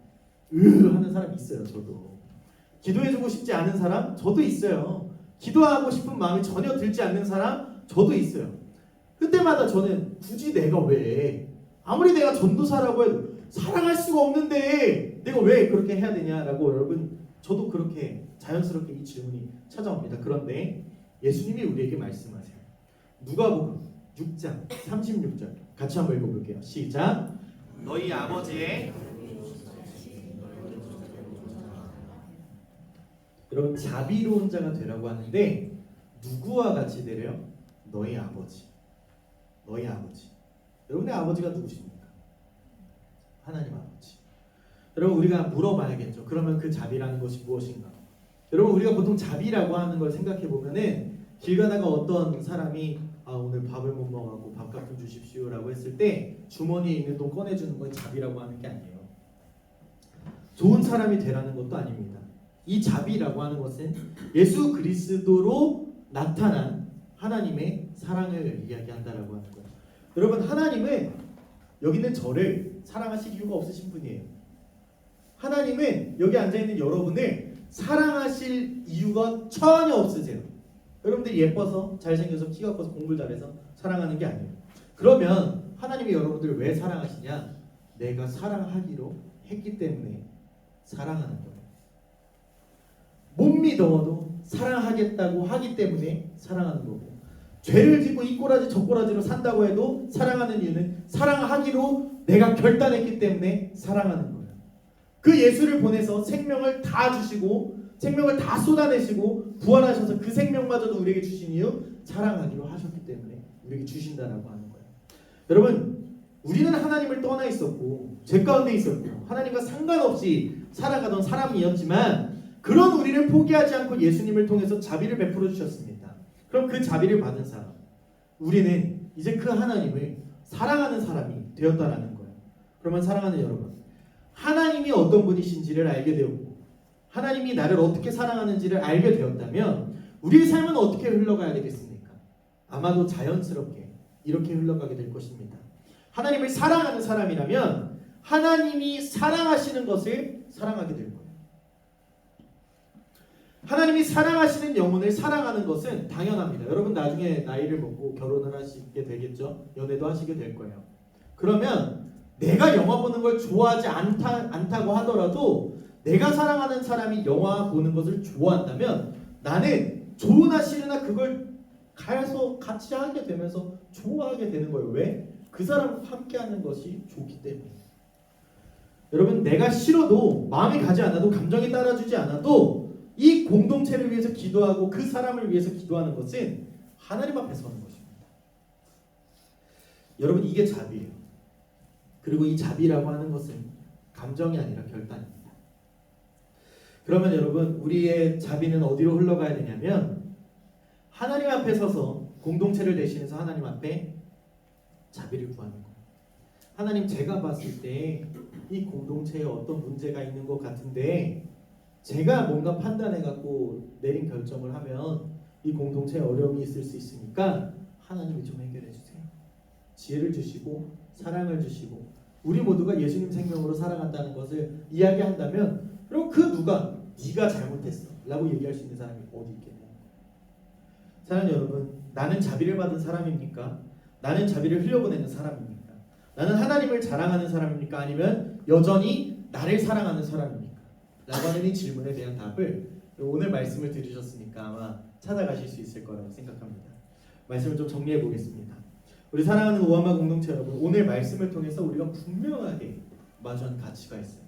하는 사람이 있어요. 저도 기도해주고 싶지 않은 사람 저도 있어요. 기도하고 싶은 마음이 전혀 들지 않는 사람 저도 있어요. 그때마다 저는 굳이 내가 왜 아무리 내가 전도사라고 해도 사랑할 수가 없는데 내가 왜 그렇게 해야 되냐라고 여러분 저도 그렇게 자연스럽게 이 질문이 찾아옵니다. 그런데 예수님이 우리에게 말씀하세요. 누가복음 6장 36절 같이 한번 읽어볼게요. 시작. 너희 아버지의 여러분 자비로운 자가 되라고 하는데 누구와 같이 되래요? 너희 아버지. 너희 아버지. 여러분의 아버지가 누구십니까? 하나님 아버지. 여러분 우리가 물어봐야겠죠. 그러면 그 자비라는 것이 무엇인가? 여러분 우리가 보통 자비라고 하는 걸 생각해 보면은 길 가다가 어떤 사람이 오늘 밥을 못 먹어갖고 밥값 좀 주십시오라고 했을 때 주머니에 있는 돈 꺼내주는 건 자비라고 하는 게 아니에요. 좋은 사람이 되라는 것도 아닙니다. 이 자비라고 하는 것은 예수 그리스도로 나타난 하나님의 사랑을 이야기한다라고 하는 거예요. 여러분, 하나님은 여기 있는 저를 사랑하실 이유가 없으신 분이에요. 하나님은 여기 앉아있는 여러분을 사랑하실 이유가 전혀 없으세요. 여러분들이 예뻐서 잘생겨서 키가 커서 공부를 잘해서 사랑하는 게 아니에요. 그러면 하나님이 여러분들을 왜 사랑하시냐? 내가 사랑하기로 했기 때문에 사랑하는 거예요. 못 믿어도 사랑하겠다고 하기 때문에 사랑하는 거고, 죄를 짓고 이 꼬라지 저 꼬라지로 산다고 해도 사랑하는 이유는 사랑하기로 내가 결단했기 때문에 사랑하는 거예요. 그 예수를 보내서 생명을 다 주시고 생명을 다 쏟아내시고 부활하셔서 그 생명마저도 우리에게 주신 이유, 사랑하기로 하셨기 때문에 우리에게 주신다라고 하는 거예요. 여러분, 우리는 하나님을 떠나 있었고 죄 가운데 있었고 하나님과 상관없이 살아가던 사람이었지만, 그런 우리를 포기하지 않고 예수님을 통해서 자비를 베풀어 주셨습니다. 그럼 그 자비를 받은 사람, 우리는 이제 그 하나님을 사랑하는 사람이 되었다라는 거예요. 그러면 사랑하는 여러분, 하나님이 어떤 분이신지를 알게 되었고 하나님이 나를 어떻게 사랑하는지를 알게 되었다면 우리의 삶은 어떻게 흘러가야 되겠습니까? 아마도 자연스럽게 이렇게 흘러가게 될 것입니다. 하나님을 사랑하는 사람이라면 하나님이 사랑하시는 것을 사랑하게 될 거예요. 하나님이 사랑하시는 영혼을 사랑하는 것은 당연합니다. 여러분 나중에 나이를 먹고 결혼을 하시게 되겠죠? 연애도 하시게 될 거예요. 그러면 내가 영화 보는 걸 좋아하지 않다고 하더라도 내가 사랑하는 사람이 영화 보는 것을 좋아한다면 나는 좋으나 싫으나 그걸 가서 같이 하게 되면서 좋아하게 되는 거예요. 왜? 그 사람과 함께 하는 것이 좋기 때문에. 여러분, 내가 싫어도 마음이 가지 않아도 감정이 따라주지 않아도 이 공동체를 위해서 기도하고 그 사람을 위해서 기도하는 것은 하나님 앞에 서는 것입니다. 여러분, 이게 자비예요. 그리고 이 자비라고 하는 것은 감정이 아니라 결단입니다. 그러면 여러분, 우리의 자비는 어디로 흘러가야 되냐면 하나님 앞에 서서 공동체를 대신해서 하나님 앞에 자비를 구하는 거예요. 하나님, 제가 봤을 때 이 공동체에 어떤 문제가 있는 것 같은데 제가 뭔가 판단해갖고 내린 결정을 하면 이 공동체에 어려움이 있을 수 있으니까 하나님이 좀 해결해 주세요. 지혜를 주시고 사랑을 주시고 우리 모두가 예수님 생명으로 살아간다는 것을 이야기한다면, 그럼 그 누가 네가 잘못했어 라고 얘기할 수 있는 사람이 어디 있겠냐고. 사랑하는 여러분, 나는 자비를 받은 사람입니까? 나는 자비를 흘려보내는 사람입니까? 나는 하나님을 자랑하는 사람입니까? 아니면 여전히 나를 사랑하는 사람입니까? 라고 하는 이 질문에 대한 답을 오늘 말씀을 들으셨으니까 아마 찾아가실 수 있을 거라고 생각합니다. 말씀을 좀 정리해 보겠습니다. 우리 사랑하는 오하마 공동체 여러분, 오늘 말씀을 통해서 우리가 분명하게 마주한 가치가 있어요.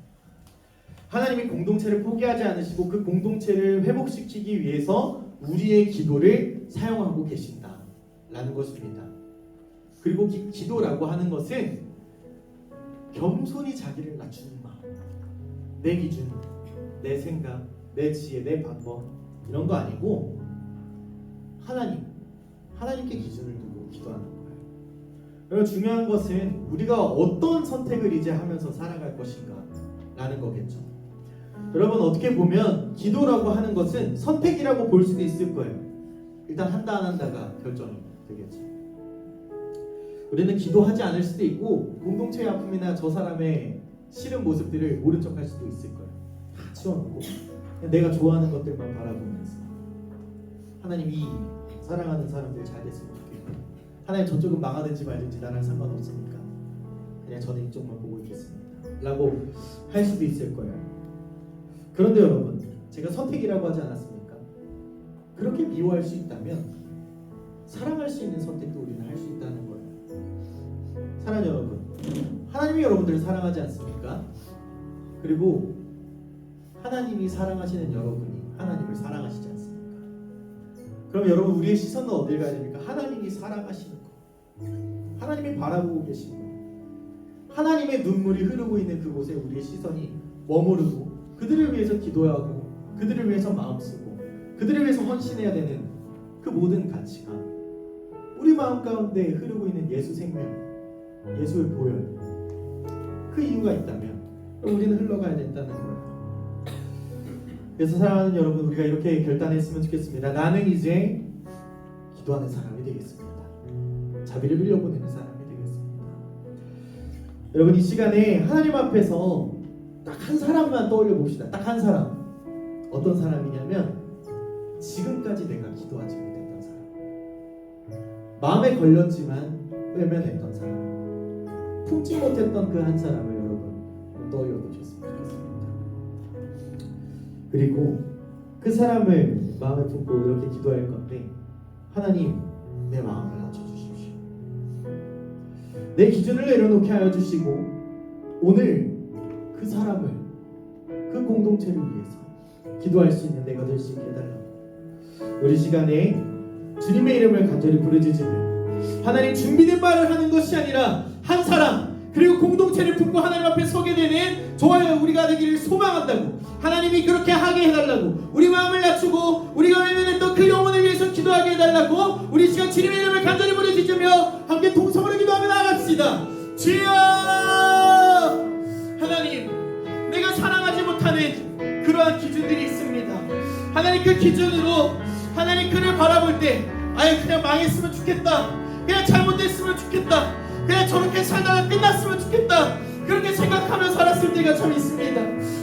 하나님이 공동체를 포기하지 않으시고 그 공동체를 회복시키기 위해서 우리의 기도를 사용하고 계신다라는 것입니다. 그리고 기도라고 하는 것은 겸손히 자기를 낮추는 마음, 내 기준, 내 생각, 내 지혜, 내 방법 이런 거 아니고 하나님께 기준을 두고 기도하는 거예요. 그리고 중요한 것은 우리가 어떤 선택을 이제 하면서 살아갈 것인가 라는 거겠죠. 여러분, 어떻게 보면 기도라고 하는 것은 선택이라고 볼 수도 있을 거예요. 일단 한다 안 한다가 결정이 되겠죠. 우리는 기도하지 않을 수도 있고 공동체의 아픔이나 저 사람의 싫은 모습들을 모른 척할 수도 있을 거예요. 다 치워놓고 그냥 내가 좋아하는 것들만 바라보면서 하나님, 이 사랑하는 사람들 잘 됐으면 좋겠고, 하나님 저쪽은 망하든지 말든지 나랑 상관없으니까 그냥 저는 이쪽만 보고 있겠습니다 라고 할 수도 있을 거예요. 그런데 여러분, 제가 선택이라고 하지 않았습니까? 그렇게 미워할 수 있다면 사랑할 수 있는 선택도 우리는 할 수 있다는 거예요. 사랑하는 여러분, 하나님이 여러분들을 사랑하지 않습니까? 그리고 하나님이 사랑하시는 여러분이 하나님을 사랑하시지 않습니까? 그럼 여러분, 우리의 시선은 어딜 가야 됩니까? 하나님이 사랑하시는 것, 하나님이 바라보고 계신 것, 하나님의 눈물이 흐르고 있는 그곳에 우리의 시선이 머무르고 그들을 위해서 기도하고 그들을 위해서 마음 쓰고 그들을 위해서 헌신해야 되는 그 모든 가치가 우리 마음 가운데 흐르고 있는 예수 생명, 예수의 보혈, 그 이유가 있다면 우리는 흘러가야 된다는 거예요. 그래서 사랑하는 여러분, 우리가 이렇게 결단했으면 좋겠습니다. 나는 이제 기도하는 사람이 되겠습니다. 자비를 빌려보내는 사람이 되겠습니다. 여러분, 이 시간에 하나님 앞에서 딱 한 사람만 떠올려 봅시다. 딱 한 사람. 어떤 사람이냐면 지금까지 내가 기도하지 못했던 사람, 마음에 걸렸지만 외면했던 사람, 품지 못했던 그 한 사람을 여러분 떠올려 보셨으면 좋겠습니다. 그리고 그 사람을 마음에 품고 이렇게 기도할 건데, 하나님, 내 마음을 낮춰주십시오. 내 기준을 내려놓게 하여 주시고, 오늘 그 사람을, 그 공동체를 위해서 기도할 수 있는 내가 될 수 있게 해달라고. 우리 시간에 주님의 이름을 간절히 부르짖으며 하나님, 준비된 말을 하는 것이 아니라 한 사람 그리고 공동체를 품고 하나님 앞에 서게 되는 좋아요 우리가 되기를 소망한다고, 하나님이 그렇게 하게 해달라고, 우리 마음을 낮추고 우리가 외면했던 그 영혼을 위해서 기도하게 해달라고, 우리 시간 주님의 이름을 간절히 부르짖으며 함께 동성으로 기도하며 나아갑시다. 주여, 하나님, 내가 사랑하지 못하는 그러한 기준들이 있습니다. 하나님, 그 기준으로 하나님 그를 바라볼 때 아예 그냥 망했으면 좋겠다, 그냥 잘못됐으면 좋겠다, 그냥 저렇게 살다가 끝났으면 좋겠다, 그렇게 생각하며 살았을 때가 참 있습니다.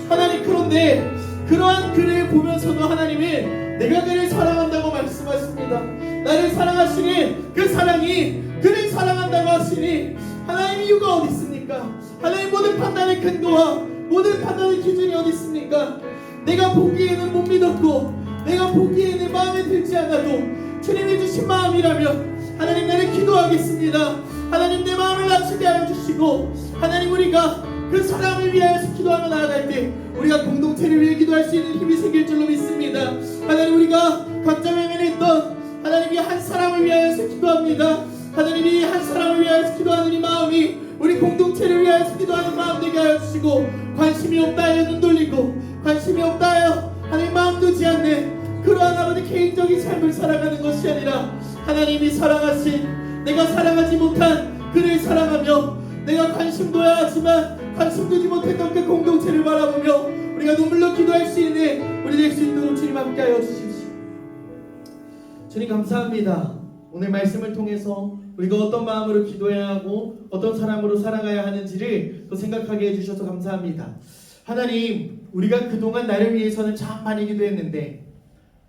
하나님, 그런데 그러한 그를 보면서도 하나님은 내가 그를 사랑한다고 말씀하십니다. 나를 사랑하시니 그 사랑이 그를 사랑한다고 하시니 하나님, 이유가 어디 있습니까? 하나님, 모든 판단의 근거와 모든 판단의 기준이 어디 있습니까? 내가 보기에는 못 믿었고 내가 보기에는 마음에 들지 않아도 주님이 주신 마음이라면 하나님, 나를 기도하겠습니다. 하나님, 내 마음을 낮추게 하여 주시고, 하나님, 우리가 그 사람을 위하여서 기도하며 나아갈 때 우리가 공동체를 위해 기도할 수 있는 힘이 생길 줄로 믿습니다. 하나님, 우리가 각자 외면했던 하나님이 한 사람을 위하여서 기도합니다. 하나님이 한 사람을 위하여서 기도하는 이 마음이 우리 공동체를 위하여서 기도하는 마음 되게 하여 주시고, 관심이 없다 하여 눈 돌리고 관심이 없다 하여 하나님 마음 두지 않는 그러한 아버지 개인적인 삶을 살아가는 것이 아니라, 하나님이 사랑하신, 내가 사랑하지 못한 그를 사랑하며 내가 관심 둬야 하지만 관심 두지 못했던 그 공동체를 바라보며 우리가 눈물로 기도할 수 있는 우리 될 수 있도록 주님 함께 하여 주십시오. 주님, 감사합니다. 오늘 말씀을 통해서 우리가 어떤 마음으로 기도해야 하고 어떤 사람으로 살아가야 하는지를 또 생각하게 해주셔서 감사합니다. 하나님, 우리가 그동안 나를 위해서는 참 많이 기도했는데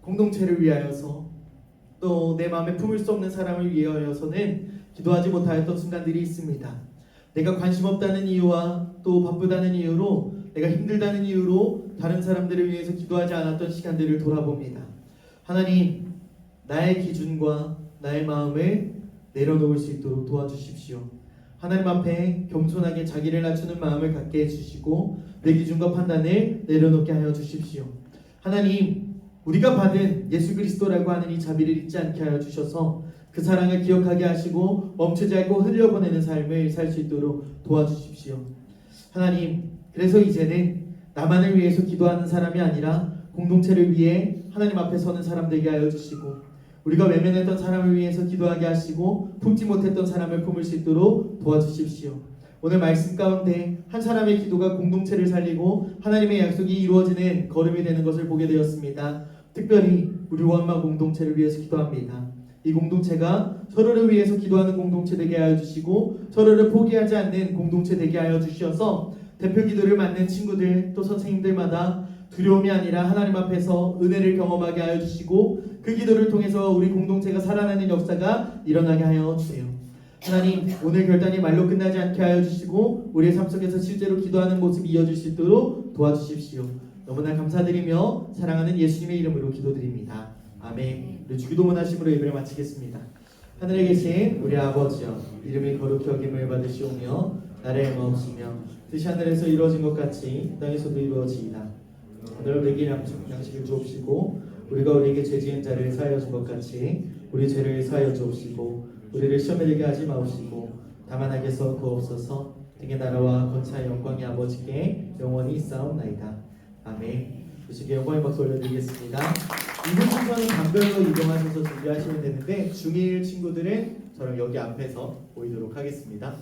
공동체를 위하여서 또 내 마음에 품을 수 없는 사람을 위하여서는 기도하지 못하였던 순간들이 있습니다. 내가 관심 없다는 이유와 또 바쁘다는 이유로, 내가 힘들다는 이유로 다른 사람들을 위해서 기도하지 않았던 시간들을 돌아봅니다. 하나님, 나의 기준과 나의 마음을 내려놓을 수 있도록 도와주십시오. 하나님 앞에 겸손하게 자기를 낮추는 마음을 갖게 해주시고 내 기준과 판단을 내려놓게 하여 주십시오. 하나님, 우리가 받은 예수 그리스도라고 하는 이 자비를 잊지 않게 하여 주셔서 그 사랑을 기억하게 하시고 멈추지 않고 흘려보내는 삶을 살 수 있도록 도와주십시오. 하나님, 그래서 이제는 나만을 위해서 기도하는 사람이 아니라 공동체를 위해 하나님 앞에 서는 사람 되게 하여 주시고, 우리가 외면했던 사람을 위해서 기도하게 하시고 품지 못했던 사람을 품을 수 있도록 도와주십시오. 오늘 말씀 가운데 한 사람의 기도가 공동체를 살리고 하나님의 약속이 이루어지는 걸음이 되는 것을 보게 되었습니다. 특별히 우리 원마 공동체를 위해서 기도합니다. 이 공동체가 서로를 위해서 기도하는 공동체 되게 하여 주시고 서로를 포기하지 않는 공동체 되게 하여 주셔서 대표 기도를 맡는 친구들 또 선생님들마다 두려움이 아니라 하나님 앞에서 은혜를 경험하게 하여 주시고 그 기도를 통해서 우리 공동체가 살아나는 역사가 일어나게 하여 주세요. 하나님, 오늘 결단이 말로 끝나지 않게 하여 주시고 우리의 삶 속에서 실제로 기도하는 모습이 이어질 수 있도록 도와주십시오. 너무나 감사드리며 사랑하는 예수님의 이름으로 기도드립니다. 아멘. 우리 주기도문 하심으로 예배를 마치겠습니다. 하늘에 계신 우리 아버지여, 이름이 거룩히 여김을 받으시오며 나라의 행하옵시며 뜻이 하늘에서 이루어진 것 같이 땅에서도 이루어지이다. 오늘 우리에게 양식을 주옵시고 우리가 우리에게 죄 지은 자를 사하여 준 것 같이 우리 죄를 사하여 주옵시고 우리를 시험에 들게 하지 마옵시고 다만 악에서 구하옵소서. 등의 나라와 권차의 영광이 아버지께 영원히 있사옵나이다. 아멘. 주시기 영광의 박수 올려드리겠습니다. 이분 순서는 반별로 이동하셔서 준비하시면 되는데 중1 친구들은 저랑 여기 앞에서 보이도록 하겠습니다.